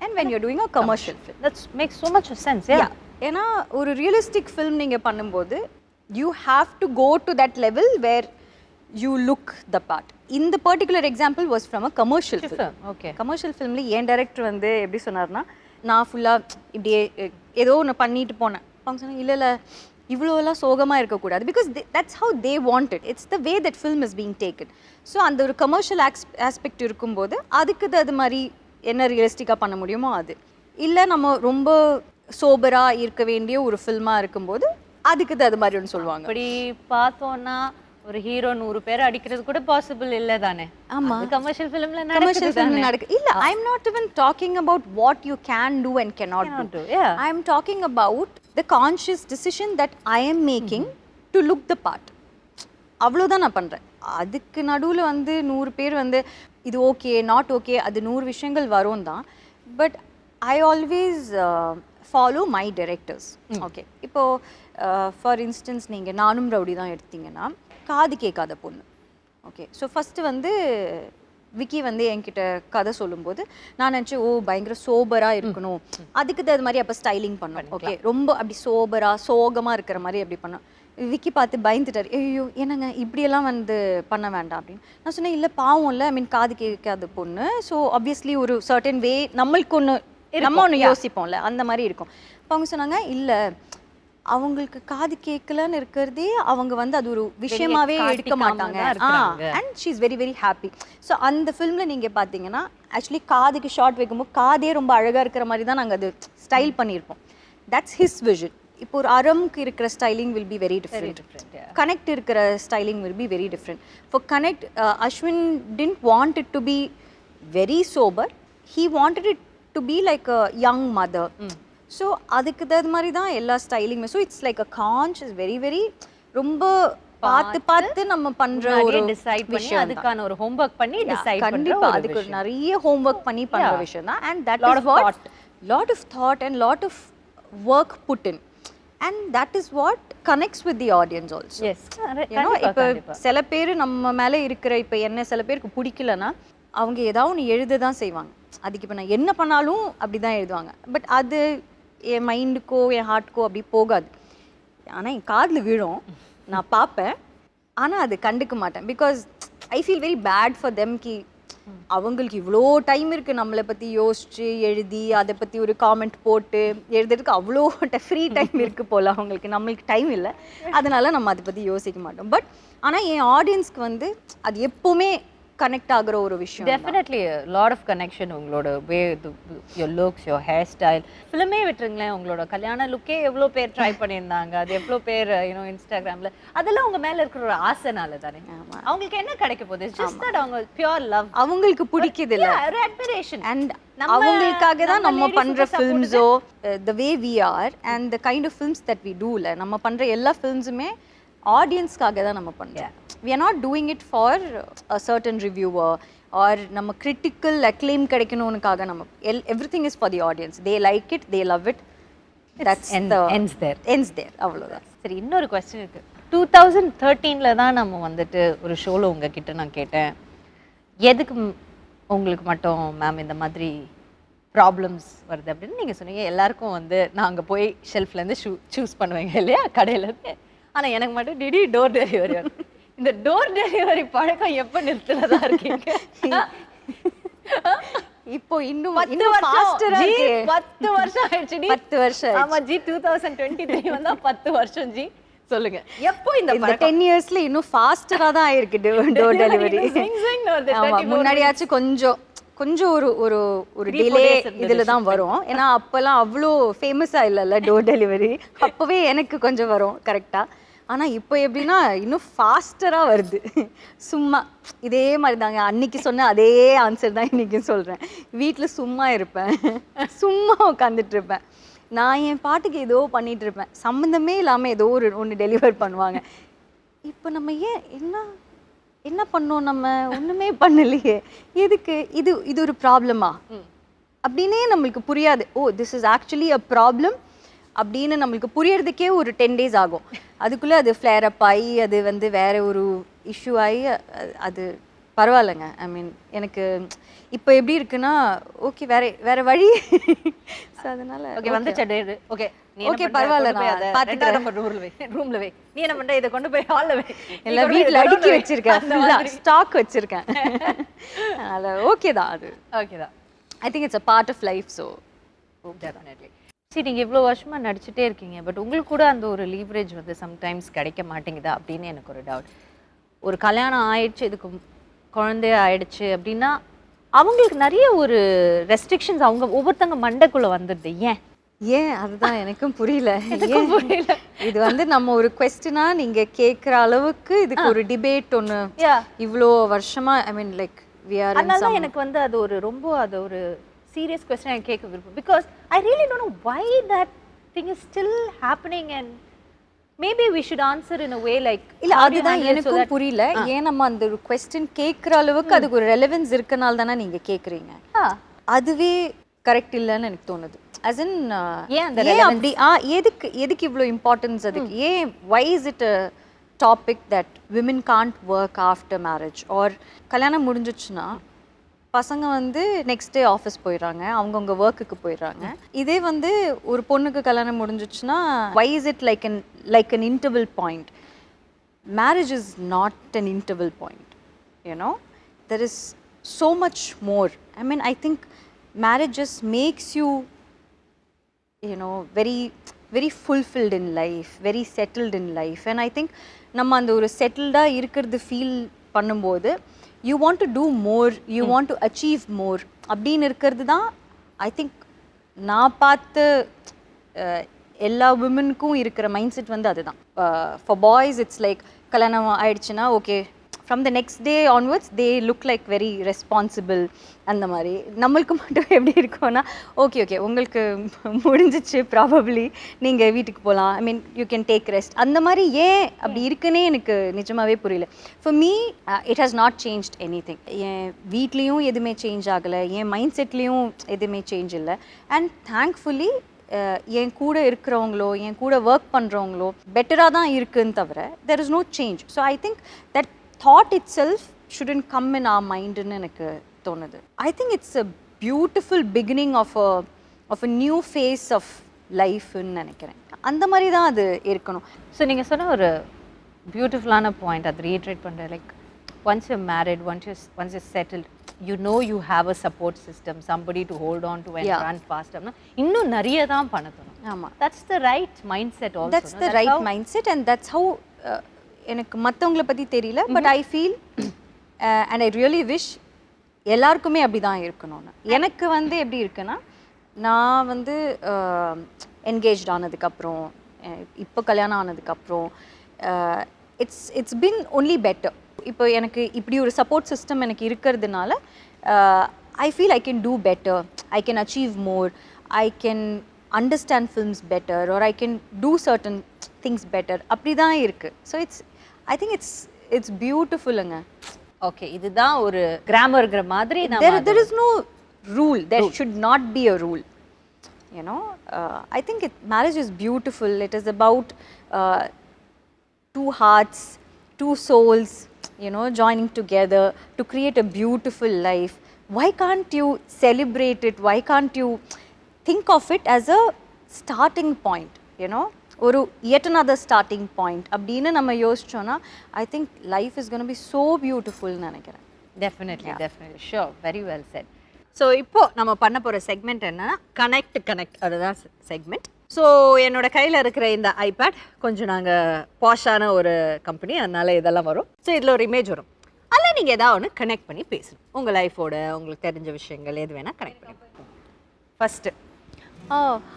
and when you're doing a commercial film. That makes so much sense. ஏன்னா ஒரு realistic film நீங்கள் பண்ணும்போது you have to go to that level where you look the part. In the particular example was from a commercial film. Okay, commercial filmல ஏன் director வந்து எப்படி சொன்னார்னா, நான் ஃபுல்லாக இப்படியே ஏதோ ஒன்று பண்ணிட்டு போனேன். அவங்க சொன்னாங்க இல்லை இவ்வளோலாம் சோகமாக இருக்கக்கூடாது, because that's how they want it. It's the way that film is being taken. So அந்த ஒரு கமர்ஷியல் ஆஸ்பெக்ட் இருக்கும்போது அதுக்கு அது மாதிரி என்ன ரியலிஸ்டிக்காக பண்ண முடியுமோ அது. இல்லை நம்ம ரொம்ப சோபராக இருக்க வேண்டிய ஒரு ஃபில்மாக இருக்கும்போது அதுக்கு அது மாதிரி ஒன்று சொல்லுவாங்க. அப்படி பார்த்தோன்னா ஒரு ஹீரோ 100 பேர் அடிக்கிறது கூட பாசிபிள் இல்லை தானே? ஆமா, கமர்ஷியல் ஃபிலிம்ல நடக்கு. இல்ல, I am not even talking about what you can do and cannot do. I am talking about the conscious decision that I am making to look the part. அவ்வளோதான் நான் பண்றேன். அதுக்கு நடுவில் வந்து 100 பேர் வந்து இது ஓகே நாட் ஓகே, அது 100 விஷயங்கள் வரும் தான். But I always follow my directors. Okay, இப்போது ஃபார் இன்ஸ்டன்ஸ் நீங்கள் நானும் ரவுடி தான் எடுத்தீங்கன்னா காது கேட்காத பொண்ணு. ஓகே, ஸோ ஃபஸ்ட்டு வந்து விக்கி வந்து என்கிட்ட கதை சொல்லும்போது நான் நினச்சேன் ஓ பயங்கர சோபராக இருக்கணும், அதுக்கு அது மாதிரி அப்போ ஸ்டைலிங் பண்ணோம். ஓகே, ரொம்ப அப்படி சோபராக சோகமாக இருக்கிற மாதிரி அப்படி பண்ணோம். விக்கி பார்த்து பயந்துட்டார், ஐயோ என்னங்க இப்படியெல்லாம் வந்து பண்ண வேண்டாம் அப்படின்னு. நான் சொன்னேன் இல்லை பாவம் இல்லை, ஐ மீன் காது கேட்காத பொண்ணு, ஸோ ஆப்வியஸ்லி ஒரு சர்டன் வே நம்மளுக்கு ஒன்று யோசிப்போம்ல, அந்த மாதிரி இருக்கும். இப்போ அவங்க சொன்னாங்க இல்லை அவங்களுக்கு காது கேட்கலன்னு இருக்கிறதே அவங்க வந்து அது ஒரு விஷயமாவே எடுக்க மாட்டாங்க. And she is very very happy. So அந்த ஃபிலிமில் நீங்கள் பார்த்தீங்கன்னா ஆக்சுவலி காதுக்கு ஷார்ட் வைக்கும்போது காதே ரொம்ப அழகாக இருக்கிற மாதிரி தான் நாங்கள் அது ஸ்டைல் பண்ணியிருப்போம். That's his vision. இப்போ ஒரு அரம்க்கு இருக்கிற styling will be very different. Connect இருக்கிற styling will be very different. For Connect Ashwin didn't want it to be very sober, he wanted it to be like a young mother. So அதுக்கு தகுந்த மாதிரி தான் எல்லா ஸ்டைலிங்குமே. So it's like a conscious very very ரொம்ப பார்த்து நம்ம பண்ற ஒரு டிசைட் பண்ணி அதுக்கான ஒரு ஹோம்வொர்க் பண்ணி டிசைட் கண்டிப்பா அதுக்கு ஒரு நிறைய ஹோம்வொர்க் பண்ணி பண்ற விஷயம் தான். And that is what lot of thought and lot of work put in, and that is what connects with the audience also. Yes, you know, இப்போ சில பேர் நம்ம மேலே இருக்கிற இப்போ என்ன சில பேருக்கு பிடிக்கலன்னா அவங்க ஏதாவது ஒன்று எழுத தான் செய்வாங்க. அதுக்கு இப்போ நான் என்ன பண்ணாலும் அப்படி தான் எழுதுவாங்க. பட் அது என் மைண்டுக்கோ என் ஹார்ட்க்கோ அப்படி போகாது. ஆனால் என் காதில் விழும், நான் பார்ப்பேன், ஆனால் அது கண்டுக்க மாட்டேன். Because I feel very bad for them. கி அவங்களுக்கு இவ்வளோ டைம் இருக்குது நம்மளை பற்றி யோசிச்சு எழுதி அதை பற்றி ஒரு காமெண்ட் போட்டு எழுதுறதுக்கு அவ்வளோ ஃப்ரீ டைம் இருக்குது போல் அவங்களுக்கு. நம்மளுக்கு டைம் இல்லை, அதனால நம்ம அதை பற்றி யோசிக்க மாட்டோம். பட் ஆனால் என் ஆடியன்ஸ்க்கு வந்து அது எப்போவுமே கனெக்ட் ஆகுற ஒரு விஷயம். Definitely lot of connection. உங்களோட way, your looks, your hair style, ஃபிலிமே விட்டுருங்களேன், உங்களோட கல்யாண லுக்கே எவ்வளோ பேர் ட்ரை பண்ணியிருந்தாங்க, அது எவ்வளோ பேர் யூனோ இன்ஸ்டாகிராமில், அதெல்லாம் உங்கள் மேலே இருக்கிற ஒரு ஆசைனால தானே. அவங்களுக்கு என்ன கிடைக்க போகுது? ஜஸ்ட் தட் அவங்க பியூர் லவ், அவங்களுக்கு பிடிக்குது இல்லை, ஒரு அட்மிரேஷன். அண்ட் அவங்களுக்காக தான் நம்ம பண்ணுற ஃபிலிம்ஸோ the way we are and the kind of films that we do இல்லை, நம்ம பண்ணுற எல்லா ஃபிலிம்ஸுமே ஆடியன்ஸ்க்காக தான் நம்ம பண்ணுறோம். We are not doing it for a certain reviewer or நம்ம critical acclaim கிடைக்கணும்னுக்காக நம்ம everything is for the audience. They like it, they love it. That's ends there. அவ்வளவுதான். சரி, இன்னொரு क्वेश्चन இருக்கு. 2013ல தான் நம்ம வந்துட்டு ஒரு ஷோல உங்ககிட்ட நான் கேட்டேன், எதுக்கு உங்களுக்கு மட்டும் மேம் இந்த மாதிரி ப்ராப்ளம்ஸ் வருது அப்படின்னு நீங்க சொன்னீங்க. எல்லாருக்கும் வந்து நான் அங்கே போய் ஷெல்ஃப்லேருந்து சூஸ் பண்ணுவேங்க இல்லையா கடையிலேருந்து, ஆனால் எனக்கு மட்டும் டிடி டோர் டெலிவரி வரும். இந்த டோர் டெலிவரி பழக்கம் எப்போ நிறுத்துறதா இருக்கீங்க? இப்போ இன்னும் 10 வருஷம் ஆயிடுச்சு. 10 வருஷம். ஆமா ஜி, 2023 வந்தா 10 வருஷம் ஜி. சொல்லுங்க, எப்போ இந்த 10 இயர்ஸ்ல இன்னும் ஃபாஸ்டரா தான் ஆயிருக்கு டோர் டெலிவரி. முன்னாடியாச்சும் கொஞ்சம் ஒரு டிலே இதில் தான் வரும். ஏன்னா அப்போல்லாம் அவ்வளோ ஃபேமஸாக இல்லைல்ல டோர் டெலிவரி. அப்போவே எனக்கு கொஞ்சம் வரும் கரெக்டாக. ஆனால் இப்போ எப்படின்னா இன்னும் ஃபாஸ்டராக வருது. சும்மா இதே மாதிரி தாங்க, அன்னைக்கு சொன்ன அதே ஆன்சர் தான் இன்றைக்கும் சொல்கிறேன். வீட்டில் சும்மா இருப்பேன், சும்மா உட்காந்துட்டு இருப்பேன், நான் என் பாட்டுக்கு ஏதோ பண்ணிகிட்டு இருப்பேன், சம்மந்தமே இல்லாமல் ஏதோ ஒன்று டெலிவர் பண்ணுவாங்க. இப்போ நம்ம என்ன பண்ணோம், நம்ம ஒன்றுமே பண்ணலையே, எதுக்கு இது ஒரு ப்ராப்ளமா அப்படின்னே நம்மளுக்கு புரியாது. Oh, this is actually a problem அப்படின்னு நம்மளுக்கு புரியறதுக்கே ஒரு 10 days ஆகும். அதுக்குள்ளே அது ஃப்ளேர் அப் ஆகி அது வந்து வேற ஒரு இஷ்யூ ஆகி அது பரவாயில்லைங்க. ஐ மீன் எனக்கு இப்போ எப்படி இருக்குன்னா ஓகே, வேற வழி. ஸோ அதனால ஓகே வந்துச்சு. ஓகே ஓகே பரவாயில்ல, நான் பார்த்துக்கிறேன். ரூம்ல வை, நீ என்ன பண்ற, இதை கொண்டு போய் ஹால்ல வை. எல்லாம் வீட்டில் அடுக்கி வச்சிருக்கேன், ஸ்டாக் வச்சிருக்கேன். அதனால ஓகே தான், அது ஓகே தான். I think it's a part of life. So definitely. சரி, நீங்கள் இவ்வளோ வருஷமாக நடிச்சுட்டே இருக்கீங்க, பட் உங்களுக்கு கூட அந்த ஒரு லீவரேஜ் வந்து சம்டைம்ஸ் கிடைக்க மாட்டேங்குதா அப்படின்னு எனக்கு ஒரு டவுட். ஒரு கல்யாணம் ஆயிடுச்சு, இதுக்கு குழந்தைய ஆயிடுச்சு அப்படின்னா அவங்களுக்கு நிறைய ஒரு ரெஸ்ட்ரிக்ஷன்ஸ் அவங்க ஒவ்வொருத்தங்க மண்டைக்குள்ளே வந்துடுது. ஏன் அதுதான் எனக்கும் புரியல. இது வந்து நம்ம ஒரு கொஸ்டினா நீங்கள் கேட்குற அளவுக்கு இதுக்கு ஒரு டிபேட் ஒன்று இவ்வளோ வருஷமா, ஐ மீன் லைக் வி ஆர். அதனால எனக்கு வந்து அது ஒரு ரொம்ப அது ஒரு serious question I கேட்க விரும்புறேன், because I really don't know why that thing is still happening and maybe we should answer in a way like இல்ல அதுதான் எனக்கும் புரியல. ஏன் நம்ம அந்த ஒரு क्वेश्चन கேக்குற அளவுக்கு அதுக்கு ஒரு ரெலெவன்ஸ் இருக்கனால தானே நீங்க கேக்குறீங்க. அதுவே கரெக்ட் இல்லன்னு எனக்கு தோணுது. as in ஏன் அந்த ரெலெவன்ஸ் எதுக்கு இவ்ளோ இம்பார்ட்டன்ஸ் அதுக்கு? ஏன் why is it a topic that women can't work after marriage or கல்யாணம் முடிஞ்சிச்சுன்னா பசங்க வந்து நெக்ஸ்ட் டே ஆஃபீஸ் போயிடுறாங்க, அவங்கவுங்க ஒர்க்குக்கு போயிடுறாங்க. இதே வந்து ஒரு பொண்ணுக்கு கல்யாணம் முடிஞ்சிச்சுன்னா why is it like an interval point? Marriage is not an interval point, you know. There is so much more. I mean, I think marriage just makes you, you know, very fulfilled in life, very settled in life. And I think நம்ம அந்த ஒரு செட்டில்டாக இருக்கிறது feel பண்ணும்போது you want to do more, you want to achieve more அப்படின்னு இருக்கிறது தான் I think நான் பார்த்த எல்லா விமனுக்கும் இருக்கிற மைண்ட் செட் வந்து அதுதான். ஃபார் பாய்ஸ் இட்ஸ் லைக் கல்யாணம் ஆயிடுச்சுன்னா okay, from the next day onwards they look like very responsible. அந்த மாதிரி நம்மளுக்கு மட்டும் எப்படி இருக்கும்னா ஓகே உங்களுக்கு முடிஞ்சிச்சு, ப்ராபப்ளி நீங்கள் வீட்டுக்கு போகலாம், I mean you can take rest. அந்த மாதிரி ஏன் அப்படி இருக்குன்னே எனக்கு நிஜமாகவே புரியல. For me it has not changed anything. என் வீட்லேயும் எதுவுமே சேஞ்ச் ஆகலை, என் மைண்ட் செட்லேயும் எதுவுமே சேஞ்ச் இல்லை. அண்ட் தேங்க்ஃபுல்லி என் கூட இருக்கிறவங்களோ என் கூட ஒர்க் பண்ணுறவங்களோ பெட்டராக தான் இருக்குன்னு தவிர there is no change. So I think that thought itself shouldn't come in our mind ன்னு எனக்கு தோணுது. I think it's a beautiful beginning of a new phase of life ன்னு நினைக்கிறேன். அந்த மாதிரி தான் அது இருக்கணும். ஸோ நீங்கள் சொன்ன ஒரு பியூட்டிஃபுல்லான பாயிண்ட், அது ரீட்ரேட் பண்ணுறேன். Like once you're married, once you're settled, you know you have a support system, somebody to hold on to and run fast. இன்னும் நிறைய தான் பண்ணணும். ஆமா. That's the right mindset also. That's the right mindset, and that's how எனக்கு மற்றவங்களை பற்றி தெரியல, but I feel and I really wish எல்லாருக்குமே அப்படி தான் இருக்கணும்னு. எனக்கு வந்து எப்படி இருக்குன்னா, நான் வந்து என்கேஜ் ஆனதுக்கப்புறம், இப்போ கல்யாணம் ஆனதுக்கப்புறம் இட்ஸ் பின் ஒன்லி பெட்டர். இப்போ எனக்கு இப்படி ஒரு சப்போர்ட் சிஸ்டம் எனக்கு இருக்கிறதுனால I feel I can do better, I can achieve more, I can understand films better, or I can do certain things better. அப்படி தான் இருக்குது. ஸோ ஐ திங்க் இட்ஸ் பியூட்டிஃபுல்லுங்க. ஓகே, இதுதான் ஒரு கிராமர்ங்கிற மாதிரி. There is no rule. There should not be a rule. You know, I think marriage is beautiful. It is about two hearts, two souls, you know, joining together to create a beautiful life. Why can't you celebrate it? Why can't you think of it as a starting point, you know? ஒரு yet another starting point அப்படின்னு நம்ம யோசிச்சோன்னா I think life is gonna be so பியூட்டிஃபுல்னு நினைக்கிறேன். Definitely sure, very well said. So இப்போ நம்ம பண்ண போகிற செக்மெண்ட் என்னன்னா கனெக்ட், அதுதான் செக்மெண்ட். ஸோ என்னோட கையில் இருக்கிற இந்த ஐபேட் கொஞ்சம் நாங்கள் பாஷான ஒரு கம்பெனி, அதனால இதெல்லாம் வரும். ஸோ இதில் ஒரு இமேஜ் வரும், அதில் நீங்கள் ஏதாவது ஒன்று கனெக்ட் பண்ணி பேசணும். உங்கள் லைஃபோட உங்களுக்கு தெரிஞ்ச விஷயங்கள் எது வேணால் கனெக்ட் பண்ணி. First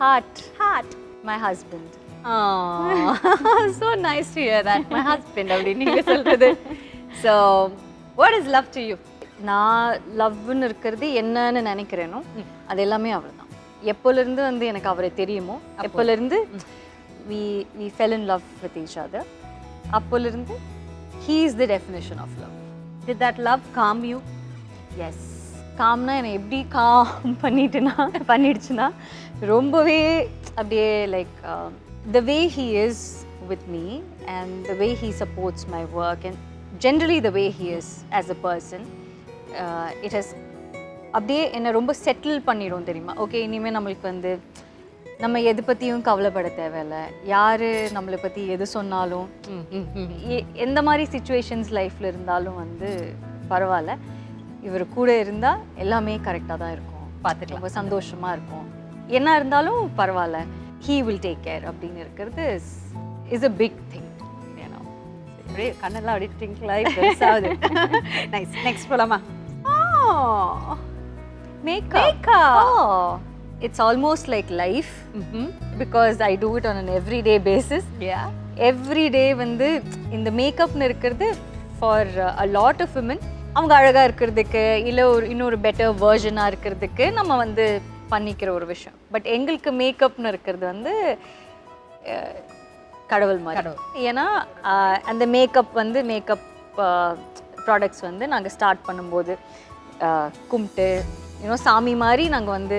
heart my husband. So nice to hear that. My husband அப்படின்னு நீங்கள் சொல்கிறது. So what is love to you? நான் லவ்னு இருக்கிறது என்னன்னு நினைக்கிறேனோ அது எல்லாமே அவர் தான். எப்போலேருந்து வந்து எனக்கு அவரை தெரியுமோ, எப்போலேருந்து we fell in love with each other, அப்போலேருந்து he is the definition of love. Did that love calm you? Yes. காம்னா என்னை எப்படி காம் பண்ணிடுச்சுன்னா ரொம்பவே அப்படியே like the way he is with me and the way he supports my work and generally the way he is as a person, it has அப்படியே என்னை ரொம்ப settle பண்ணிடும் தெரியுமா. Okay, இனிமேல் நம்மளுக்கு வந்து நம்ம எது பற்றியும் கவலைப்பட தேவையில்லை, யார் நம்மளை பற்றி எது சொன்னாலும், எந்த மாதிரி சுச்சுவேஷன்ஸ் லைஃப்பில் இருந்தாலும் வந்து பரவாயில்ல, இவர் கூட இருந்தால் எல்லாமே கரெக்டாக தான் இருக்கும், பார்த்துட்டு ரொம்ப சந்தோஷமாக இருக்கும், என்ன இருந்தாலும் பரவாயில்ல, he will take care அப்படின்னு இருக்கிறது is a big thing, you know. அப்படியே கண்ணெல்லாம் அப்படியே ட்விங்கிள் ஆகி பெருசாகுது. நைஸ். நெக்ஸ்ட் போலாமா? Makeup. Oh, it's almost like life, because I do it on an everyday basis. Yeah. Every day வந்து இந்த மேக்கப்னு இருக்கிறது for a lot of women அவங்க அழகாக இருக்கிறதுக்கு இல்லை ஒரு இன்னொரு பெட்டர் வேர்ஷனாக இருக்கிறதுக்கு நம்ம வந்து பண்ணிக்கிற ஒரு விஷயம். பட் எங்களுக்கு மேக்கப்னு இருக்கிறது வந்து கடவுள் மாதிரி. ஏன்னா அந்த மேக்கப் ப்ராடக்ட்ஸ் வந்து நாங்கள் ஸ்டார்ட் பண்ணும்போது கும்பிட்டு இன்னும் சாமி மாதிரி நாங்கள் வந்து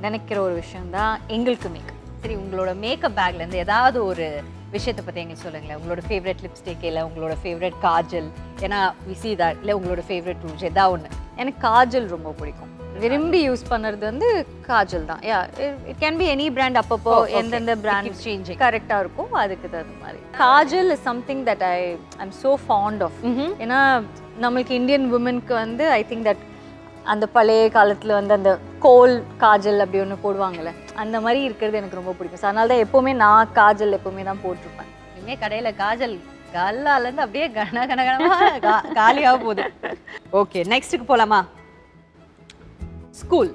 நினைக்கிற ஒரு விஷயந்தான் எங்களுக்கு மேக்கப். சரி, உங்களோட மேக்கப் பேக்லேருந்து ஏதாவது ஒரு விஷயத்தை பற்றி எங்களுக்கு சொல்லுங்களேன். உங்களோட ஃபேவரட் லிப்ஸ்டிக், இல்லை உங்களோட ஃபேவரட் காஜல், ஏன்னா விசி தான், இல்லை உங்களோட ஃபேவரட் ரூஜ், ஏதாவது ஒன்று. எனக்கு காஜல் ரொம்ப பிடிக்கும். விரும்பி யூஸ் பண்ணுறது வந்து காஜல் தான். It can be any brand. அப்பப்போ எந்தெந்த பிராண்ட் சேஞ்சிங் கரெக்டாக இருக்கும் அதுக்கு தகுந்த மாதிரி. Kajal is something that I'm so fond of. ஏன்னா நம்மளுக்கு இந்தியன் உமனுக்கு வந்து ஐ திங்க் தட் அந்த பழைய காலத்தில் வந்து அந்த கோல் காஜல் அப்படி ஒன்று போடுவாங்கள்ல, அந்த மாதிரி இருக்கிறது எனக்கு ரொம்ப பிடிக்கும். ஸோ அதனால தான் எப்போவுமே நான் காஜல் எப்போவுமே தான் போட்டிருப்பேன். இனிமேல் கடையில் காஜல் கல்லாலேருந்து அப்படியே கனகனகனமாக காலியாக போகுது. ஓகே, நெக்ஸ்ட்டுக்கு போகலாமா? ஸ்கூல்.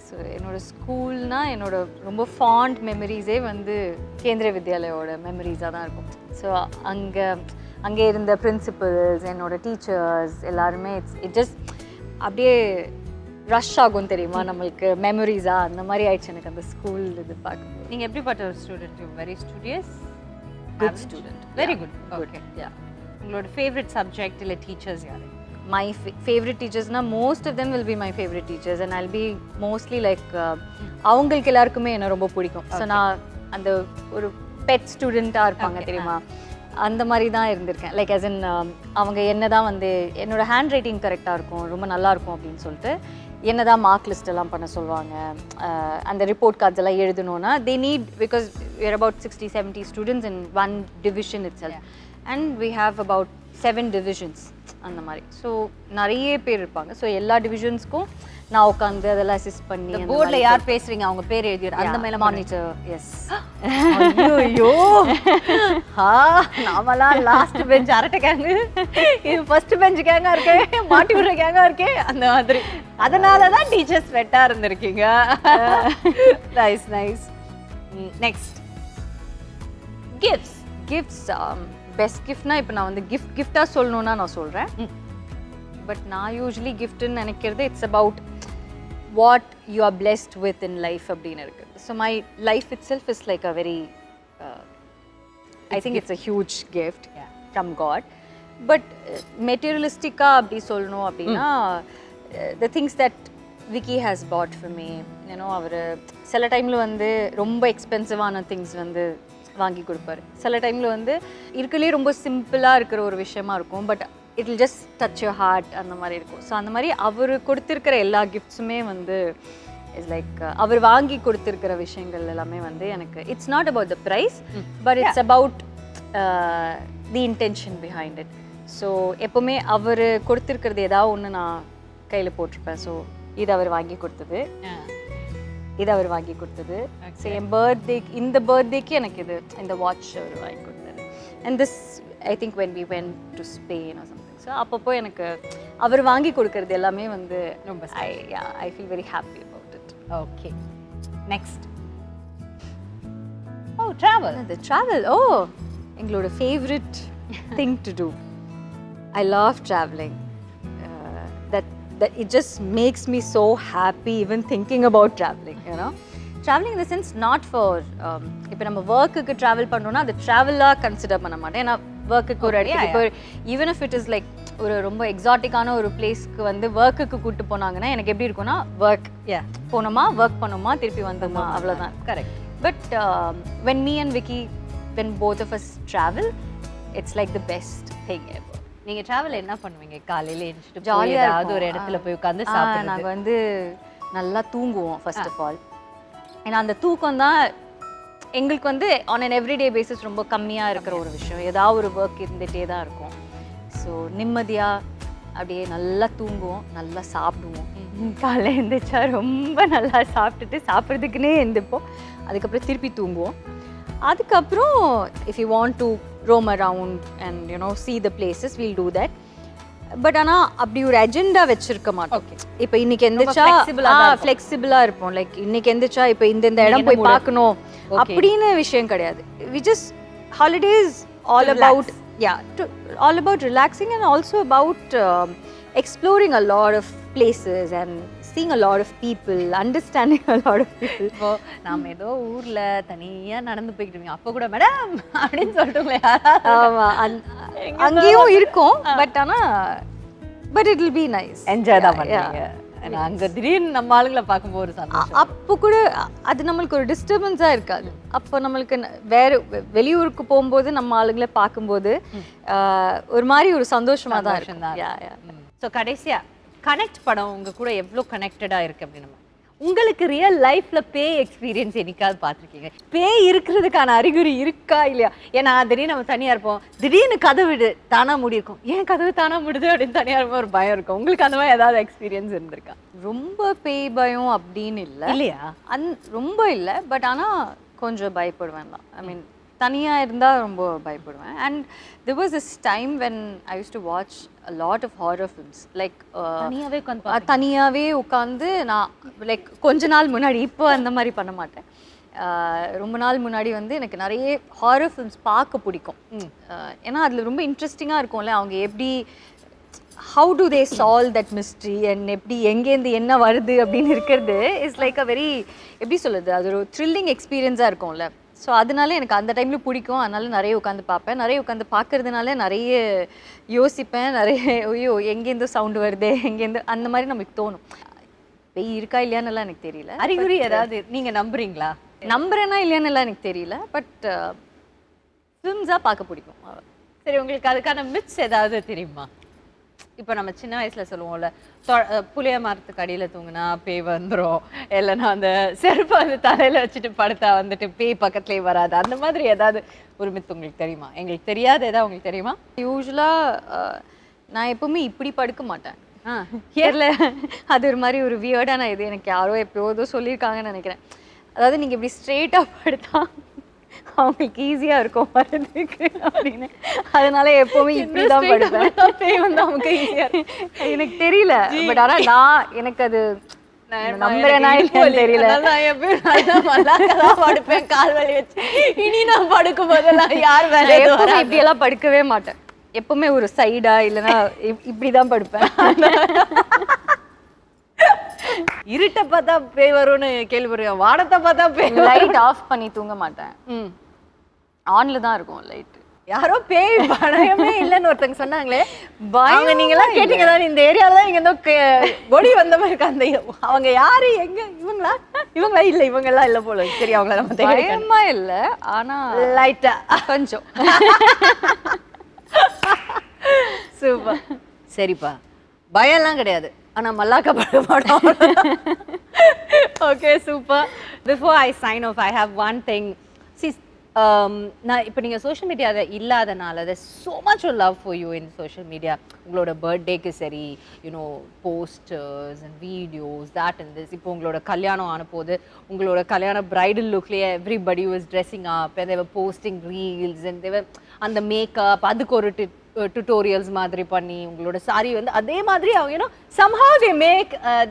ஸோ என்னோடய ஸ்கூல்னால் என்னோட ரொம்ப ஃபாண்ட் மெமரிஸே வந்து கேந்திரிய வித்யாலயோட மெமரிஸாக தான் இருக்கும். ஸோ அங்கே இருந்த பிரின்சிபல்ஸ், என்னோட டீச்சர்ஸ் எல்லாருமே இட் ஜஸ்ட் அப்படியே ரஷ் ஆகும் தெரியுமா நம்மளுக்கு மெமரிஸாக. அந்த மாதிரி ஆயிடுச்சு எனக்கு அந்த ஸ்கூல் இது பார்க்கும்போது. நீங்கள் எப்படிப்பட்ட ஒரு student? Very studious, good student. Very good. Okay, உங்களோட ஃபேவரட் சப்ஜெக்ட் இல்லை டீச்சர்ஸ் யார்? My favorite teachers na most of them will be my favorite teachers and I'll be mostly like அவங்களுக்கு எல்லாருக்குமே என்ன ரொம்ப பிடிக்கும். ஸோ நான் அந்த ஒரு பெட் ஸ்டூடெண்ட்டாக இருப்பாங்க தெரியுமா, அந்த மாதிரி தான் இருந்திருக்கேன். லைக் as in அவங்க என்ன தான் வந்து என்னோட ஹேண்ட் ரைட்டிங் கரெக்டாக இருக்கும், ரொம்ப நல்லாயிருக்கும் அப்படின்னு சொல்லிட்டு என்ன தான் மார்க் லிஸ்ட் எல்லாம் பண்ண சொல்லுவாங்க. அந்த ரிப்போர்ட் கார்ட்ஸ் எல்லாம் எழுதணுன்னா they need, because we are about 60-70 students in one division itself and we have about 7 divisions அந்த மாதிரி. ஸோ நிறைய பேர் இருப்பாங்க. ஸோ எல்லா டிவிஷன்ஸ்க்கும் நான் உட்காந்து அதெல்லாம் அசிஸ்ட் பண்ணி போர்டில் யார் பேசுறீங்க அவங்க பேர் எழுதிடு அந்த மேலே மானிட்டர். எஸ். ஐயோ நாமெல்லாம் லாஸ்ட் பெஞ்ச் அரட்டை கேங்கு, இது ஃபர்ஸ்ட் பெஞ்ச் கேங்கா இருக்கேன், மாட்டி விடுற கேங்கா இருக்கே அந்த மாதிரி. அதனால தான் டீச்சர்ஸ் வெட்டா இருந்திருக்கீங்க. Nice nice. Next gifts. Best கிஃப்ட்னா இப்போ நான் வந்து கிஃப்டாக சொல்லணும்னா நான் சொல்கிறேன். பட் நான் யூஸ்வலி கிஃப்ட்னு நினைக்கிறது it's about what you are blessed with in life அப்படின்னு இருக்குது. So my life itself is like a very I think it's a huge gift from God. But மெட்டீரியலிஸ்டிக்காக அப்படி சொல்லணும் அப்படின்னா the things that Vicky has bought for me. ஏன்னோ அவர் சில டைமில் வந்து ரொம்ப எக்ஸ்பென்சிவான திங்ஸ் வந்து வாங்கி கொடுப்பாரு. சில டைமில் வந்து இருக்கலே ரொம்ப சிம்பிளாக இருக்கிற ஒரு விஷயமா இருக்கும், but it will just touch your heart அந்த மாதிரி இருக்கும். ஸோ அந்த மாதிரி அவர் கொடுத்துருக்கிற எல்லா கிஃப்ட்ஸுமே வந்து இட்ஸ் லைக் அவர் வாங்கி கொடுத்துருக்கிற விஷயங்கள் எல்லாமே வந்து எனக்கு it's not about the price, but it's about the intention behind it. So எப்போவுமே அவர் கொடுத்துருக்கிறது ஏதாவது ஒன்று நான் கையில் போட்டிருப்பேன். ஸோ இது அவர் வாங்கி கொடுத்தது, இது அவர் வாங்கி கொடுத்தது. ஸோ என் பர்த்டேக்கு இந்த பர்த்டேக்கு எனக்கு இது இந்த வாட்ச் அவர் வாங்கி கொடுத்தாரு. And this I think when we went to Spain or something. So அப்பப்போ எனக்கு அவர் வாங்கி கொடுக்கறது எல்லாமே வந்து ரொம்ப I feel very happy about it. Okay next. ஓ ட்ராவல். ஓ எங்களோட favourite thing to do. I love travelling. That it just makes me so happy even thinking about traveling, you know. Traveling in the sense not for இப்போ நம்ம ஒர்க்குக்கு travel பண்ணோம்னா அது ட்ராவலாக consider பண்ண மாட்டேன். ஏன்னா ஒர்க்குக்கு ஒரு இடத்துக்கு இப்போ even if it is like ஒரு ரொம்ப எக்ஸாட்டிக்கான ஒரு பிளேஸ்க்கு வந்து ஒர்க்குக்கு கூப்பிட்டு போனாங்கன்னா எனக்கு எப்படி இருக்கும்னா ஒர்க் போனோமா ஒர்க் பண்ணோமா திருப்பி வந்தோமா அவ்வளோதான். Correct. But when me and Vicky, when both of us travel, it's like the best thing ever. நீங்க டிராவல் என்ன பண்ணுவீங்க? காலையில எழுந்திட்டு ஜாலியா ஏதாவது ஒரு இடத்துல போய் உட்கார்ந்து சாப்பிடுறது? நாங்க வந்து நல்லா தூங்குவோம் ஃபர்ஸ்ட் ஆஃப் ஆல். ஏன்னா அந்த தூக்கம் தான் எங்களுக்கு வந்து ஆன் அன் எவ்ரிடே பேசிஸ் ரொம்ப கம்மியா இருக்கிற ஒரு விஷயம். ஏதாவது ஒரு ஒர்க் இருந்துகிட்டே தான் இருக்கும். ஸோ நிம்மதியா அப்படியே நல்லா தூங்குவோம், நல்லா சாப்பிடுவோம். காலையில் எழுந்திரிச்சா ரொம்ப நல்லா சாப்பிட்டுட்டு சாப்பிட்றதுக்குன்னே எழுந்திருப்போம். அதுக்கப்புறம் திருப்பி தூங்குவோம். அதுக்கப்புறம் if you want to roam around and you know see the places, we'll do that. But ஆனால் அப்படி ஒரு அஜெண்டா வச்சிருக்க மாட்டோம். இப்போ இன்னைக்கு எந்திரிச்சா ஃப்ளெக்சிபிளாக இருப்போம். லைக் இன்னைக்கு எந்திரிச்சா இப்போ இந்த இடம் போய் பார்க்கணும் அப்படின்னு விஷயம் கிடையாது. We just holidays all about all about relaxing and also about exploring a lot of places and seeing a lot of people, understanding a lot of people. இப்போ நாம ஏதோ ஊர்ல தனியா நடந்து போய்கிட்டு இருக்கோம், அப்போ கூட மேடம் அப்படின்னு சொல்லிட்டுங்களே யாராவது? ஆமா, அங்கேயும் இருக்கும். But it will be nice. Enjoy தான் பண்ணுவீங்க. அங்க திடீர்னு நம்ம ஆளுங்களை பார்க்கும்போது சந்தோஷம். அப்போ கூட அது நம்மளுக்கு ஒரு டிஸ்டர்பன்ஸாக இருக்காது. அப்போ நம்மளுக்கு வேற வெளியூருக்கு போகும்போது நம்ம ஆளுங்களை பார்க்கும்போது ஒரு மாதிரி ஒரு சந்தோஷமாக தான் இருக்கும். ஸோ கடைசியா கனெக்ட் படம் உங்க கூட எவ்வளோ கனெக்டடாக இருக்கு அப்படின்னு உங்களுக்கு ரியல் லைஃப்ல பேய் எக்ஸ்பீரியன்ஸ் என்னைக்காவது பார்த்துருக்கீங்க? பேய் இருக்கிறதுக்கான அறிகுறி இருக்கா இல்லையா? ஏன்னா திடீர்னு நம்ம தனியா இருப்போம், திடீர்னு கதவு தானா மூடி இருக்கும், ஏன் கதவு தானா முடியுது அப்படின்னு தனியா இருப்போம், ஒரு பயம் இருக்கும். உங்களுக்கு அந்த மாதிரி ஏதாவது எக்ஸ்பீரியன்ஸ் இருந்திருக்கா? ரொம்ப பேய் பயம் அப்படின்னு இல்லை. இல்லையா? ரொம்ப இல்லை. பட் ஆனால் கொஞ்சம் பயப்படுவேன் தான். ஐ மீன் தனியாக இருந்தால் ரொம்ப பயப்படுவேன். And there was this time when I used to watch a lot of horror films. Like தனியாகவே உட்காந்து நான் லைக் கொஞ்ச நாள் முன்னாடி, இப்போ அந்த மாதிரி பண்ண மாட்டேன், ரொம்ப நாள் முன்னாடி வந்து எனக்கு நிறைய ஹாரர் ஃபிலிம்ஸ் பார்க்க பிடிக்கும். ஏன்னா அதில் ரொம்ப இன்ட்ரெஸ்டிங்காக இருக்கும்ல, அவங்க எப்படி how to they solve that mystery and எப்படி எங்கேருந்து என்ன வருது அப்படின்னு இருக்கிறது இஸ் லைக் அ வெரி எப்படி சொல்லுது, அது ஒரு த்ரில்லிங் எக்ஸ்பீரியன்ஸாக இருக்கும்ல. ஸோ அதனால எனக்கு அந்த டைமில் பிடிக்கும். அதனால நிறைய உட்காந்து பார்ப்பேன். நிறைய உட்காந்து பார்க்கறதுனால நிறைய யோசிப்பேன். நிறைய ஐயோ எங்கேருந்து சவுண்டு வருது, எங்கேருந்து அந்த மாதிரி நமக்கு தோணும். பேய் இருக்கா இல்லையான்னு எனக்கு தெரியல. அறிகுறி ஏதாவது நீங்கள் நம்புறீங்களா? நம்புறேன்னா இல்லையான்னு எனக்கு தெரியல. பட் ஃபிலிம்ஸாக பார்க்க பிடிக்கும். சரி, உங்களுக்கு அதுக்கான மித்ஸ் ஏதாவது தெரியுமா? இப்போ நம்ம சின்ன வயசுல சொல்லுவோம்ல புளிய மரத்துக்கு அடியில தூங்குனா பேய் வந்துடும், இல்லைன்னா அந்த செருப்பை வந்து தலையில வச்சுட்டு படுத்தா வந்துட்டு பேய் பக்கத்துலேயே வராது, அந்த மாதிரி ஏதாவது ஒரு மித்து உங்களுக்கு தெரியுமா? எங்களுக்கு தெரியாது, ஏதாவது உங்களுக்கு தெரியுமா? யூஸ்வலாக நான் எப்பவுமே இப்படி படுக்க மாட்டேன். கேரள அது ஒரு மாதிரி ஒரு வியர்டான இது. எனக்கு யாரோ எப்போதோ சொல்லியிருக்காங்கன்னு நினைக்கிறேன். அதாவது நீங்கள் இப்படி ஸ்ட்ரெயிட்டாக படுத்தா அவங்களுக்கு ஈஸியாக இருக்கும் வர்றதுக்கு அப்படின்னு. அதனால எப்பவுமே இப்படி தான் படுப்பேன். பேய் வந்து அவங்க ஈஸியாக எனக்கு தெரியல. பட் ஆனால் நான் எனக்கு அது நம்புறேனா இல்லைன்னு தெரியல. நான் எப்பயும் படுப்பேன் கால் வலி வச்சு. இனி நான் படுக்கும் போதெல்லாம் யார் வேலை இப்படி எல்லாம் படுக்கவே மாட்டேன். எப்பவுமே ஒரு சைடா இல்லைன்னா இப்படிதான் படுப்பேன். இருட்டை பார்த்தா பேய் வரும்னு கேள்விப்படுறேன், வானத்தை பார்த்தா பேய். லைட் ஆஃப் பண்ணி தூங்க மாட்டேன், ஆன்ல தான் இருக்கும் லைட். யாரோ பேய் பயமே இல்லைன்னு ஒருத்தங்க சொன்னாங்களே, அவங்க நீங்களாம் கேட்டீங்களா? இந்த ஏரியால இங்க ஏதோ கொடி வந்த மாதிரி இருக்கு. அந்த அவங்க யாரு, எங்க, இவங்களா இல்ல, இவங்கெல்லாம் இல்ல போல. சரி, அவங்கள நம்ம பயமா இல்ல, ஆனா லைட்டா கொஞ்சம். சூப்பர். சரிப்பா, பயம்லாம் கிடையாது, ஆனா மல்லாக்க பட மாட்டோம். Okay, super. Before I sign off, I have one thing. நான் இப்போ நீங்கள் சோஷியல் மீடியாவில் இல்லாதனால there's so much of love for you in social media. உங்களோட பர்த்டேக்கு சரி, you know posters and videos that and this. இப்போ உங்களோட கல்யாணம் ஆன போது உங்களோட கல்யாண பிரைடல் லுக்லேயே everybody was dressing up and they were posting reels and they were அந்த மேக்கப், அதுக்கு ஒரு tutorials மாதிரி பண்ணி உங்களோட சாரி வந்து அதே மாதிரி அவங்க you know somehow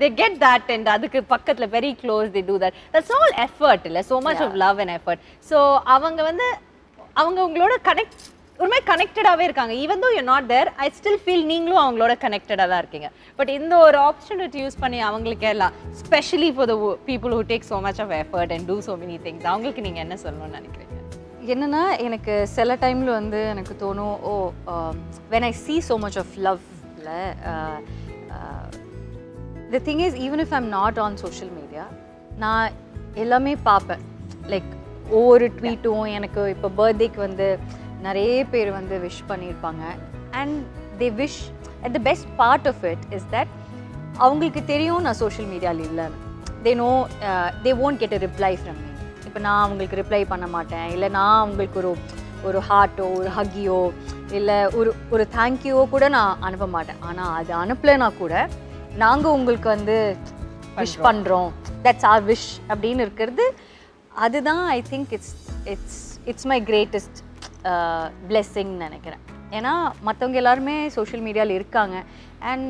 they get that and அதுக்கு பக்கத்துல very close they do that. That's all effort, இல்ல, so much of love and effort. So அவங்க வந்து அவங்க உங்களோட ஒரு மாதிரி கனெக்டடாகவே இருக்காங்க. Even though you're not there, I still feel நீங்களும் அவங்களோட கனெக்டடாக தான் இருக்கீங்க. பட் இந்த ஒரு ஆப்பர்ச்சுனிட்டி யூஸ் பண்ணி அவங்களுக்கு எல்லாம், specially for the people who take so much of effort and do so many things, அவங்களுக்கு நீங்கள் என்ன சொல்லணும்னு நினைக்கிறீங்க? என்னன்னா, எனக்கு சில டைமில் வந்து எனக்கு தோணும், when I see so much of love, the thing is, even if I'm not on social media, நான் எல்லாமே பார்ப்பேன். லைக் ஒவ்வொரு ட்வீட்டும் எனக்கு இப்போ பர்த்டேக்கு வந்து நிறைய பேர் வந்து விஷ் பண்ணியிருப்பாங்க. And they wish, and the best part of it is that அவங்களுக்கு தெரியும் நான் சோஷியல் மீடியாவில் இல்லைன்னு. they know they won't get a reply from me. இப்போ நான் அவங்களுக்கு ரிப்ளை பண்ண மாட்டேன், இல்லை நான் அவங்களுக்கு ஒரு ஹார்ட்டோ ஒரு ஹக்கியோ இல்லை ஒரு தேங்க்யூவோ கூட நான் அனுப்ப மாட்டேன். ஆனால் அது அனுப்பலைன்னா கூட நாங்கள் உங்களுக்கு வந்து விஷ் பண்ணுறோம், தட்ஸ் ஆர் விஷ் அப்படின்னு இருக்கிறது, அதுதான் I think it's my greatest பிளெஸ்ஸிங்னு நினைக்கிறேன். ஏன்னா மற்றவங்க எல்லாருமே சோஷியல் மீடியாவில் இருக்காங்க. அண்ட்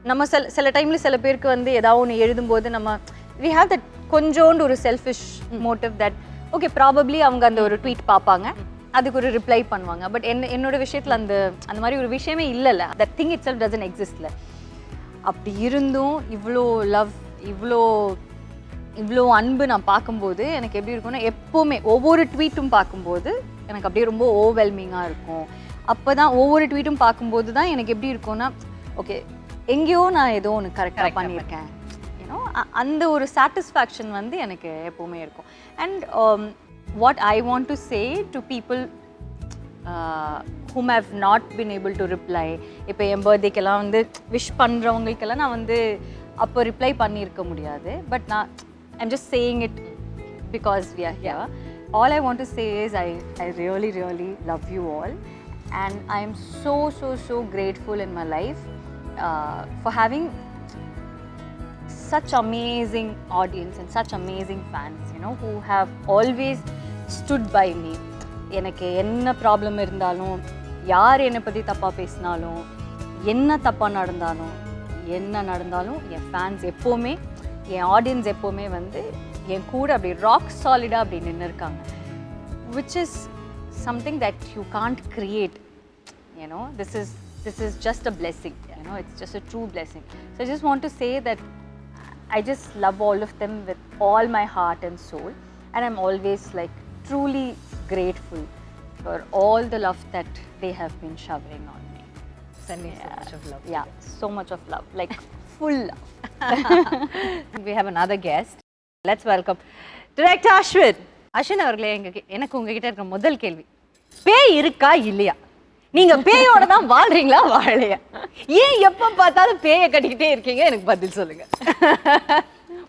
நம்ம சில டைமில் சில பேருக்கு வந்து ஏதாவது ஒன்று எழுதும்போது நம்ம we have that கொஞ்சோண்டு ஒரு selfish motive that okay probably அவங்க அந்த ஒரு ட்வீட் பார்ப்பாங்க, அதுக்கு ஒரு ரிப்ளை பண்ணுவாங்க. பட் என்னோட விஷயத்தில் அந்த மாதிரி ஒரு விஷயமே இல்லைல்ல. That thing itself doesn't எக்ஸிஸ்ட்ல. அப்படி இருந்தும் இவ்வளோ லவ், இவ்வளோ அன்பு நான் பார்க்கும்போது எனக்கு எப்படி இருக்கும்னா, எப்போவுமே ஒவ்வொரு ட்வீட்டும் பார்க்கும்போது எனக்கு அப்படியே ரொம்ப ஓவர்வெல்மிங்காக இருக்கும். அப்போ தான் ஒவ்வொரு ட்வீட்டும் பார்க்கும்போது தான் எனக்கு எப்படி இருக்கும்னா, ஓகே எங்கேயோ நான் ஏதோ ஒன்று கரெக்டாக பண்ணியிருக்கேன், அந்த ஒரு சாட்டிஸ்ஃபேக்ஷன் வந்து எனக்கு எப்போவுமே இருக்கும். And what I want to say to people whom have not been able to reply, இப்போ என் பர்த்டேக்கெல்லாம் வந்து விஷ் பண்ணுறவங்களுக்கெல்லாம் நான் வந்து அப்போ ரிப்ளை பண்ணியிருக்க முடியாது. பட் நான் I'm just saying it because we are here. All I want to say is I really love you all, and I am so grateful in my life for having such amazing audience and such amazing fans, who have always stood by me. எனக்கு என்ன problem இருந்தாலும், யார் என்னை பற்றி தப்பாக பேசினாலும், என்ன தப்பாக நடந்தாலும், என்ன நடந்தாலும் என் ஃபேன்ஸ் எப்போவுமே, என் ஆடியன்ஸ் எப்போவுமே வந்து என் கூட அப்படி ராக் சாலிடாக அப்படி நின்று இருக்காங்க. which is something that you can't create, this is just a blessing, it's just a true blessing. So I just want to say that I just love all of them with all my heart and soul, and I'm always like truly grateful for all the love that they have been showering on me. Sending so much of love. Yeah, so much of love, like full love. We have another guest. Let's welcome Director Ashwin. Ashwin அவர்களே, எனக்கு உங்ககிட்ட இருக்க முதல் கேள்வி, பேய் இருக்கா இல்லையா? நீங்க பேயோட தான் வாழ்றீங்களா வாழலையா? ஏன் எப்ப பார்த்தாலும் பேயை கட்டிக்கிட்டே இருக்கீங்க? எனக்கு பதில் சொல்லுங்க.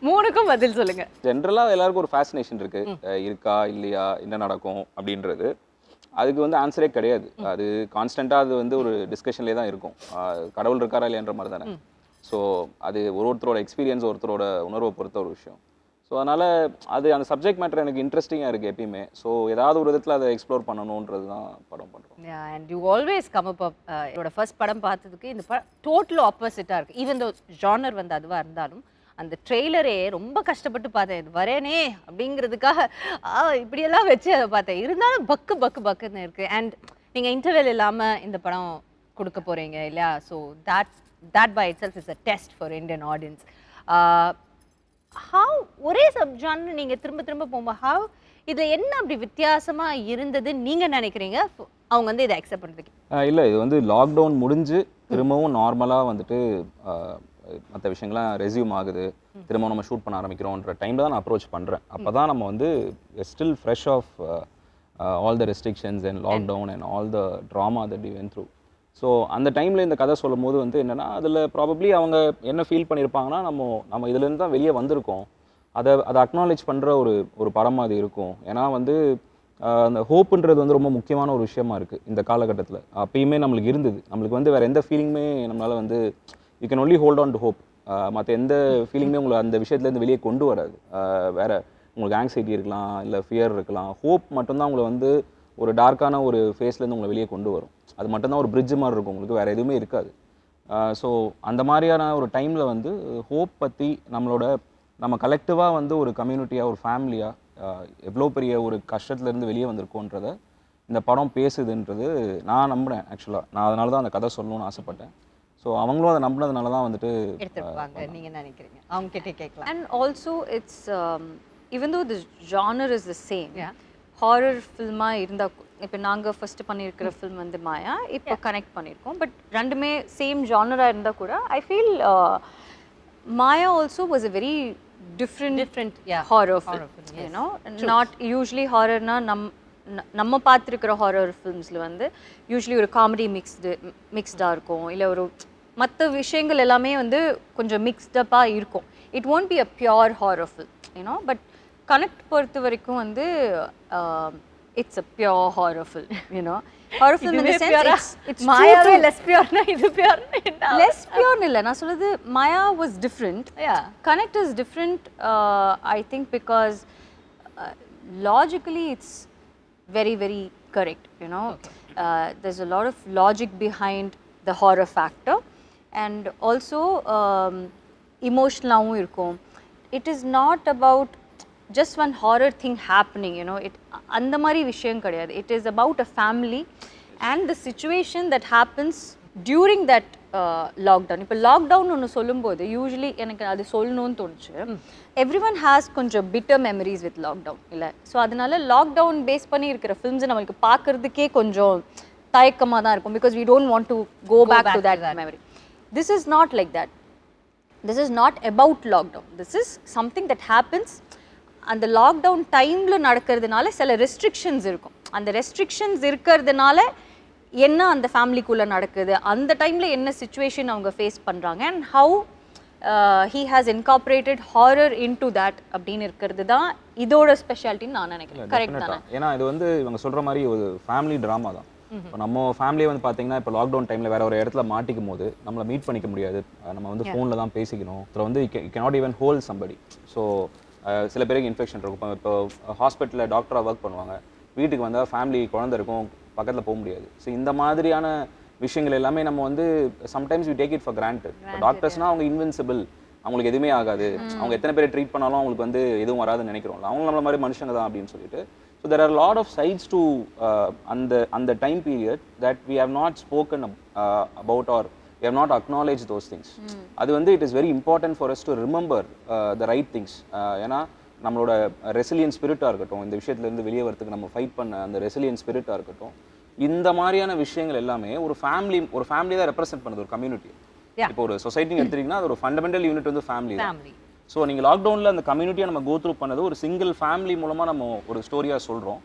மூணுக்கும் பதில் சொல்லுங்க. ஜென்ரலா எல்லாருக்கும் ஒரு ஃபேசினேஷன் இருக்கு, இருக்கா இல்லையா, என்ன நடக்கும் அப்படின்றது. அதுக்கு வந்து ஆன்சரே கிடையாது. அது கான்ஸ்டன்டா அது வந்து ஒரு டிஸ்கஷன்லேயே தான் இருக்கும். கடவுள் இருக்காரா இல்லையான்ற மாதிரி தானே. ஸோ அது ஒருத்தரோட எக்ஸ்பீரியன்ஸ், ஒருத்தரோட உணர்வை பொறுத்த ஒரு விஷயம். ஸோ அதனால் அது அந்த சப்ஜெக்ட் மேட்டர் எனக்கு இன்ட்ரெஸ்டிங்காக இருக்குது எப்பயுமே. ஸோ ஏதாவது ஒரு விதத்தில் அதை எக்ஸ்ப்ளோர் பண்ணணுன்றது தான் படம் பண்ணுறோம். And you always come up என்னோட ஃபர்ஸ்ட் படம் பார்த்ததுக்கு இந்த படம் டோட்டல் ஆப்போசிட்டாக இருக்குது. ஈவன் தோ ஜானர் வந்து அதுவாக இருந்தாலும் அந்த ட்ரெய்லரே ரொம்ப கஷ்டப்பட்டு பார்த்தேன். இது வரேனே அப்படிங்கிறதுக்காக இப்படியெல்லாம் வச்சு அதை பார்த்தேன். இருந்தாலும் பக்கு பக்கு பக்குன்னு இருக்குது. அண்ட் நீங்கள் இன்டர்வெல் இல்லாமல் இந்த படம் கொடுக்க போகிறீங்க இல்லையா? So that by itself is a test for Indian audience. How ஒரே சப்ஜான்னு நீங்கள் திரும்ப திரும்ப போகும்போது ஹவ் இதில் என்ன அப்படி வித்தியாசமாக இருந்தது நீங்கள் நினைக்கிறீங்க அவங்க வந்து இதை அக்செப்ட் பண்ணுறதுக்கு? இல்லை, இது வந்து லாக்டவுன் முடிஞ்சு திரும்பவும் நார்மலாக வந்துட்டு மற்ற விஷயங்கள்லாம் ரெஸ்யூம் ஆகுது, திரும்பவும் நம்ம ஷூட் பண்ண ஆரம்பிக்கிறோன்ற டைமில் தான் நான் அப்ரோச் பண்ணுறேன். அப்போ தான் நம்ம வந்து still fresh off all the restrictions and lockdown and all the trauma that we went through. So அந்த டைமில் இந்த கதை சொல்லும் போது வந்து என்னென்னா, அதில் ப்ராபப்ளி அவங்க என்ன ஃபீல் பண்ணியிருப்பாங்கன்னா, நம்ம இதுலேருந்து தான் வெளியே வந்திருக்கோம், அதை அக்னாலேஜ் பண்ணுற ஒரு படமாக அது இருக்கும். ஏன்னா வந்து அந்த ஹோப்புன்றது வந்து ரொம்ப முக்கியமான ஒரு விஷயமா இருக்குது இந்த காலகட்டத்தில். அப்பயுமே நம்மளுக்கு இருந்தது. நம்மளுக்கு வந்து வேறு எந்த ஃபீலிங்குமே நம்மளால் வந்து you can only hold on to hope. மற்ற எந்த ஃபீலிங்குமே உங்களை அந்த விஷயத்துலேருந்து வெளியே கொண்டு வராது. வேறு உங்களுக்கு ஆங்ஸைட்டி இருக்கலாம், இல்லை ஃபியர் இருக்கலாம். ஹோப் மட்டும்தான் உங்களை வந்து ஒரு டார்க்கான ஒரு ஃபேஸ்லேருந்து உங்களை வெளியே கொண்டு வரும். அது மட்டும்தான் ஒரு பிரிட்ஜ் மாதிரி இருக்கும், உங்களுக்கு வேறு எதுவுமே இருக்காது. ஸோ அந்த மாதிரியான ஒரு டைமில் வந்து ஹோப் பற்றி நம்ம கலெக்டிவாக வந்து ஒரு கம்யூனிட்டியாக, ஒரு ஃபேமிலியாக எவ்வளோ பெரிய ஒரு கஷ்டத்துலேருந்து வெளியே வந்திருக்கோன்றத இந்த படம் பேசுதுன்றது நான் நம்பினேன். ஆக்சுவலாக நான் அதனால தான் அந்த கதை சொல்லணும்னு ஆசைப்பட்டேன். ஸோ அவங்களும் அதை நம்பினதுனால தான் வந்துட்டு எடுத்துருப்பாங்க. நீங்கள் நினைக்கிறீங்க அவங்க கிட்டே கேட்கலாம். And also it's even though the genre is the same, horror ஃபில்மாக இருந்தால் இப்போ நாங்கள் ஃபஸ்ட்டு பண்ணியிருக்கிற ஃபில்ம் வந்து மாயா, இப்போ கனெக்ட் பண்ணியிருக்கோம். பட் ரெண்டுமே சேம் ஜானராக இருந்தால் கூட I feel Maya also was a very different horror film. You know not usually ஹாரர்னா நம்ம பார்த்துருக்கிற ஹாரர் ஃபில்ம்ஸில் வந்து யூஸ்வலி ஒரு காமெடி மிக்ஸ்டாக இருக்கும், இல்லை ஒரு மற்ற விஷயங்கள் எல்லாமே வந்து கொஞ்சம் மிக்ஸ்டப்பாக இருக்கும். It won't be a pure horror film, you know, but connect பொறுத்த வரைக்கும் வந்து it's a pure horror film, you know. Horror film in the sense it's மாயாவே less pure-னா இது pure-னா என்ன? less pure இல்ல, நான் சொல்றது மாயா was different. Yeah. Connect is different, I think, because logically it's very very correct, you know. Okay. There's a lot of logic behind the horror factor, and also emotional இருக்கும். It is not about just one horror thing happening, you know. அந்த மாதிரி விஷயம் கிடையாது. It is about a family and the situation that happens during that lockdown. இப்போ lockdown ஒன்று சொல்லும்போது usually எனக்கு அது சொல்லணும்னு தோணுச்சு. எவ்ரிஒன் ஹேஸ் கொஞ்சம் பிட்டர் மெமரிஸ் வித் லாக்டவுன் இல்லை. ஸோ அதனால லாக்டவுன் பேஸ் பண்ணி இருக்கிற ஃபிலிம்ஸை நம்மளுக்கு பார்க்கறதுக்கே கொஞ்சம் தயக்கமாக தான் இருக்கும், because we don't want to go back to that memory. This is not like that. This is not about lockdown. This is something that happens அந்த லாக்டவுன் டைமில் நடக்கிறதுனால சில ரெஸ்ட்ரிக்ஷன்ஸ் இருக்கும். அந்த ரெஸ்ட்ரிக்ஷன்ஸ் இருக்கிறதுனால என்ன அந்த ஃபேமிலிக்குள்ளே நடக்குது, அந்த டைமில் என்ன சுச்சுவேஷன் அவங்க ஃபேஸ் பண்ணுறாங்க, and how he has incorporated horror into that அப்படின்னு இருக்கிறது தான் இதோட ஸ்பெஷாலிட்டின்னு நான் நினைக்கிறேன். கரெக்ட் தானே? ஏன்னா இது வந்து இவங்க சொல்கிற மாதிரி ஒரு ஃபேமிலி ட்ராமா தான். இப்போ நம்ம ஃபேமிலியை வந்து பார்த்தீங்கன்னா இப்போ லாக்டவுன் டைமில் வேறு ஒரு இடத்துல மாட்டிக்கும் போது நம்மளை மீட் பண்ணிக்க முடியாது, நம்ம வந்து ஃபோனில் தான் பேசிக்கணும். அப்புறம் வந்து you cannot even hold somebody. So சில பேருக்கு இன்ஃபெக்ஷன் இருக்கும். இப்போ ஹாஸ்பிட்டலில் டாக்டராக ஒர்க் பண்ணுவாங்க, வீட்டுக்கு வந்தால் ஃபேமிலி குழந்தை இருக்கும், பக்கத்தில் போக முடியாது. ஸோ இந்த மாதிரியான விஷயங்கள் எல்லாமே நம்ம வந்து sometimes we take it for granted. டாக்டர்ஸ்னால் அவங்க இன்வின்சிபிள், அவங்களுக்கு எதுவுமே ஆகாது, அவங்க எத்தனை பேரை ட்ரீட் பண்ணாலும் அவங்களுக்கு வந்து எதுவும் வராதுன்னு நினைக்கிறோம்ல, அவங்க நம்மள மாதிரி மனுஷங்க தான் அப்படின்னு சொல்லிட்டு. So there are lot of sides to அந்த time period that we have not spoken about or we have not acknowledged those things. அது வந்து it is very important for us to remember the right things. ஏன்னா நம்மளோட resilience ஸ்பிரிட்டாக இருக்கட்டும், இந்த விஷயத்துலேருந்து வெளியே வரதுக்கு நம்ம ஃபைட் பண்ண அந்த ரெசிலியன்ஸ் ஸ்பிரிட்டாக இருக்கட்டும், இந்த மாதிரியான விஷயங்கள் எல்லாமே ஒரு ஃபேமிலி தான் ரெப்ரசென்ட் பண்ணுது, ஒரு கம்யூனிட்டி. இப்போ ஒரு சொசைட்டின்னு எடுத்துட்டீங்கன்னா அது ஒரு ஃபண்டமெண்டல் யூனிட் வந்து ஃபேமிலி தான். ஸோ நீங்கள் லாக்டவுனில் அந்த கம்யூனிட்டியை நம்ம கோ த்ரூ பண்ணது ஒரு சிங்கிள் ஃபேமிலி மூலமாக நம்ம ஒரு ஸ்டோரியாக சொல்கிறோம்.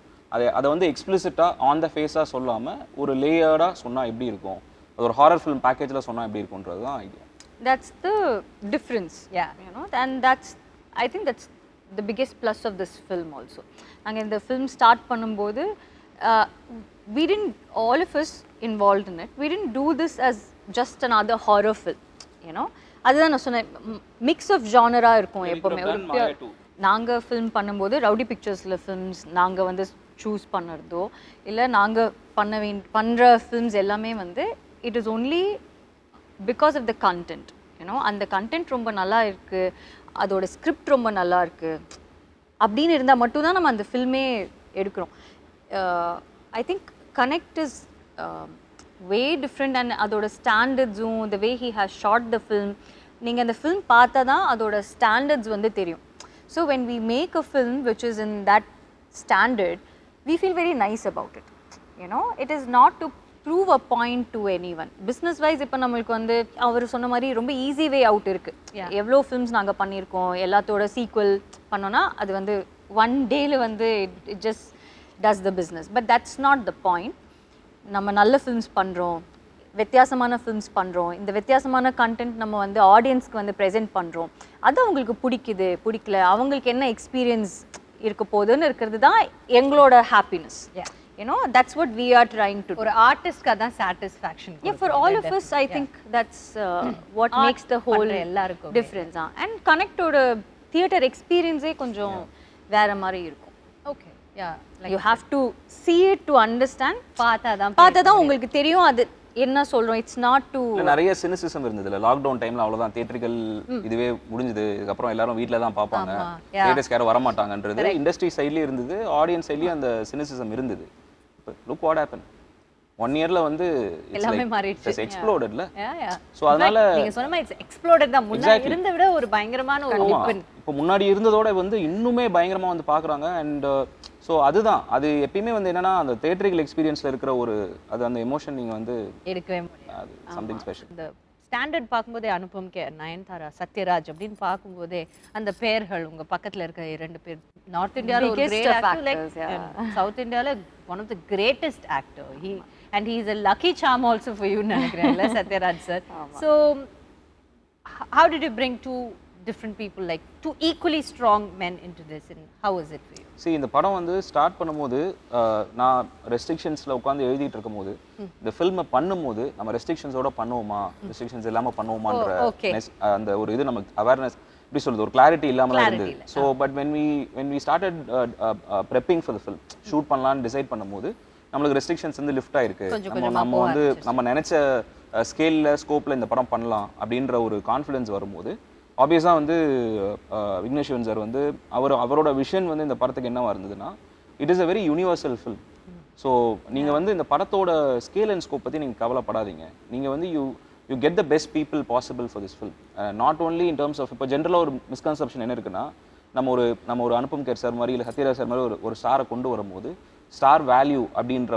அதை வந்து எக்ஸ்பிளிசிட்டாக ஆன் த ஃபேஸாக சொல்லாமல் ஒரு லேயர்டாக சொன்னால் எப்படி இருக்கும், அது ஒரு ஹாரர் ஃபிலிம் பேக்கேஜில் சொன்னால் எப்படி இருக்குன்றது தான் idea. That's the difference. Yeah. You know, and I think that's the biggest plus of this film also. நாங்கள் இந்த film start பண்ணும்போது we didn't, all of us involved in it, we didn't do this as just another horror film, you know. அதுதான் நான் சொன்னேன், mix of ஜானரா இருக்கும் எப்பவுமே. ஒரு நாங்கள் ஃபில்ம் பண்ணும்போது ரவுடி பிக்சர்ஸில் ஃபில்ம்ஸ் நாங்கள் வந்து சூஸ் பண்ணுறதோ இல்லை நாங்கள் பண்ணுற ஃபில்ம்ஸ் எல்லாமே வந்து it is only because of the content, you know. அந்த கண்டென்ட் ரொம்ப நல்லா இருக்குது, அதோட ஸ்கிரிப்ட் ரொம்ப நல்லா இருக்குது அப்படின்னு இருந்தால் மட்டும்தான் நம்ம அந்த ஃபில்மே எடுக்கிறோம். I think connect is way different and அதோட ஸ்டாண்டர்ட்ஸும் the way he has shot the film, நீங்கள் அந்த ஃபில்ம் பார்த்தா தான் அதோட ஸ்டாண்டர்ட்ஸ் வந்து தெரியும். So when we make a film which is in that standard we feel very nice about it, you know. It is not to prove a point to anyone. Business wise இப்போ நம்மளுக்கு வந்து அவர் சொன்ன மாதிரி ரொம்ப easy way out இருக்குது. எவ்வளோ films நாங்கள் பண்ணியிருக்கோம், எல்லாத்தோட சீக்வல் பண்ணோன்னா அது வந்து ஒன் டேல வந்து it just does the business. But that's not the point. நம்ம நல்ல ஃபில்ம்ஸ் பண்ணுறோம், வித்தியாசமான ஃபில்ம்ஸ் பண்ணுறோம், இந்த வித்தியாசமான கண்டென்ட் நம்ம வந்து ஆடியன்ஸ்க்கு வந்து ப்ரெசென்ட் பண்ணுறோம், அது அவங்களுக்கு பிடிக்குது பிடிக்கல, அவங்களுக்கு என்ன எக்ஸ்பீரியன்ஸ் இருக்க போதுன்னு இருக்கிறது தான் எங்களோட happiness. You know, that's what we are trying to do. ஒரு ஆர்டிஸ்ட்க்கு அதான் satisfaction. Yeah, for all of us I think that's what makes the whole difference. And connect oda theater experience கொஞ்சம் வேற மாதிரி இருக்கும். Okay, yeah, like you have to see it to understand. பார்த்தா தான் உங்களுக்கு தெரியும் அது என்ன சொல்றோம். இட்ஸ் நாட் டு நிறைய சினிசிசம் இருந்தது இல்லை லாக்டவுன் டைம்ல, அவ்வளோதான் தியேட்டர்கள் இதுவே முடிஞ்சது, இதுக்கப்புறம் எல்லாரும் வீட்டில் தான் பார்ப்பாங்க, தியேட்டர்ஸ்க்கு யாரும் வரமாட்டாங்கன்றது இண்டஸ்ட்ரி சைட்லேயும் இருந்தது, ஆடியன்ஸ் சைட்லேயும் அந்த சினிசிசம் இருந்தது. லுக் வாட் ஹேப்பன் 1 இயர்ல வந்து எல்லாமே மாறிடுச்சு, இட்ஸ் எக்ஸ்ப்ளோடட்ல. சோ அதனால நீங்க சொன்ன மாதிரி இட்ஸ் எக்ஸ்ப்ளோடட் தான். முன்னாடி இருந்த விட ஒரு பயங்கரமான ஒரு ஓபன், இப்போ முன்னாடி இருந்ததோட வந்து இன்னுமே பயங்கரமா வந்து பார்க்குறாங்க. அண்ட் ஸோ அதுதான், அது எப்பயுமே வந்து என்னன்னா அந்த தியேட்டரிக்கல் எக்ஸ்பீரியன்ஸ்ல இருக்கிற ஒரு அது அந்த எமோஷன் நீங்க வந்து எடுக்கவே முடியாது. Something special. இந்த ஸ்டாண்டர்ட் பார்க்கும்போதே அனுபம், கே, நயன்தாரா, சத்யராஜ் அப்படின்னு பார்க்கும்போதே அந்த பேர்கள் உங்க பக்கத்துல இருக்க 2 பேர் நார்த் இந்தியால ஒரு கிரேட் ஆக்டர், லைக் சவுத் இந்தியால one of the greatest actor. And he is a lucky charm also for you, நினைக்கிறேன்ல Sathyaraj sir. So how did you bring 2 different people, like 2 equally strong men into this, and how was it for you? See, இந்த படம் வந்து start பண்ணும்போது நான் ரெஸ்ட்ரிக்ஷன்ஸ்ல உட்காந்து எழுதிட்டு இருக்கும்போது இந்த ஃபில்மை பண்ணும்போது நம்ம ரெஸ்ட்ரிக்ஷன்ஸோட பண்ணுவோமா, ரெஸ்ட்ரிக்ஷன்ஸ் இல்லாம பண்ணுவோமான்ற அந்த ஒரு இது நமக்கு அவேர்னஸ் எப்படி சொல்றது, ஒரு கிளாரிட்டி இல்லாம இருந்தது. So but when we started prepping for the film, shoot பண்ணலாம்னு டிசைட் பண்ணும்போது நம்மளுக்கு ரெஸ்ட்ரிக்ஷன்ஸ் வந்து லிஃப்ட் ஆயிருக்கு. நம்ம வந்து நம்ம நினைச்ச ஸ்கேல்ல ஸ்கோப்ல இந்த படம் பண்ணலாம் அப்படின்ற ஒரு கான்ஃபிடன்ஸ் வரும்போது ஆப்வியஸா வந்து விக்னேஷ் சிவன் சார் வந்து அவரோட விஷன் வந்து இந்த படத்துக்கு என்னவா இருந்ததுன்னா, it is a very universal film. So நீங்க வந்து இந்த படத்தோட ஸ்கேல் அண்ட் ஸ்கோப் பத்தி நீங்க கவலைப்படாதீங்க. நீங்க வந்து you get the best people possible for this film. Not only in terms of, இப்போ ஜென்ரலாக ஒரு மிஸ்கன்செப்ஷன் என்ன இருக்குன்னா, நம்ம ஒரு அனுபம் கேர் சார் மாதிரி இல்லை சத்யராஜ் சார் மாதிரி ஒரு ஸ்டாரை கொண்டு வரும்போது ஸ்டார் வேல்யூ அப்படின்ற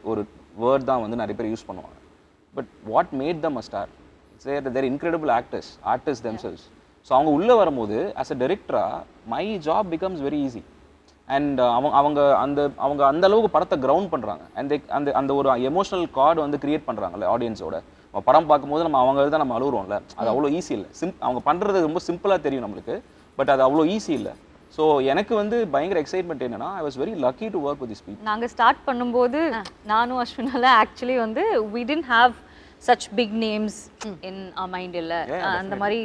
ஒரு வேர்ட் தான் வந்து நிறைய பேர் யூஸ் பண்ணுவாங்க. But what made them a star, they're incredible artist themselves. So அவங்க உள்ளே வரும்போது ஆஸ் அ டைரக்டராக my job becomes very easy. And அவங்க அந்த அளவுக்கு படத்தை கிரவுண்ட் பண்ணுறாங்க. அண்ட் அந்த ஒரு எமோஷனல் கார்டு வந்து கிரியேட் பண்ணுறாங்கல்ல ஆடியன்ஸோட. படம் பார்க்கும்போது நம்ம தான் நம்ம அழுகுறோம்ல, அது அவ்வளோ ஈஸி இல்லை. அவங்க பண்ணுறது ரொம்ப சிம்பிளாக தெரியும் நம்மளுக்கு, பட் அது அவ்வளோ ஈஸி இல்லை. ஸோ எனக்கு வந்து பயங்கர எக்ஸைட்மெண்ட் என்னன்னா, I was very lucky to work with this people. நாங்கள் ஸ்டார்ட் பண்ணும்போது நானும் அஸ்வினால ஆக்சுவலி வந்து we didn't have such big names in our mind இல்லை. அந்த மாதிரி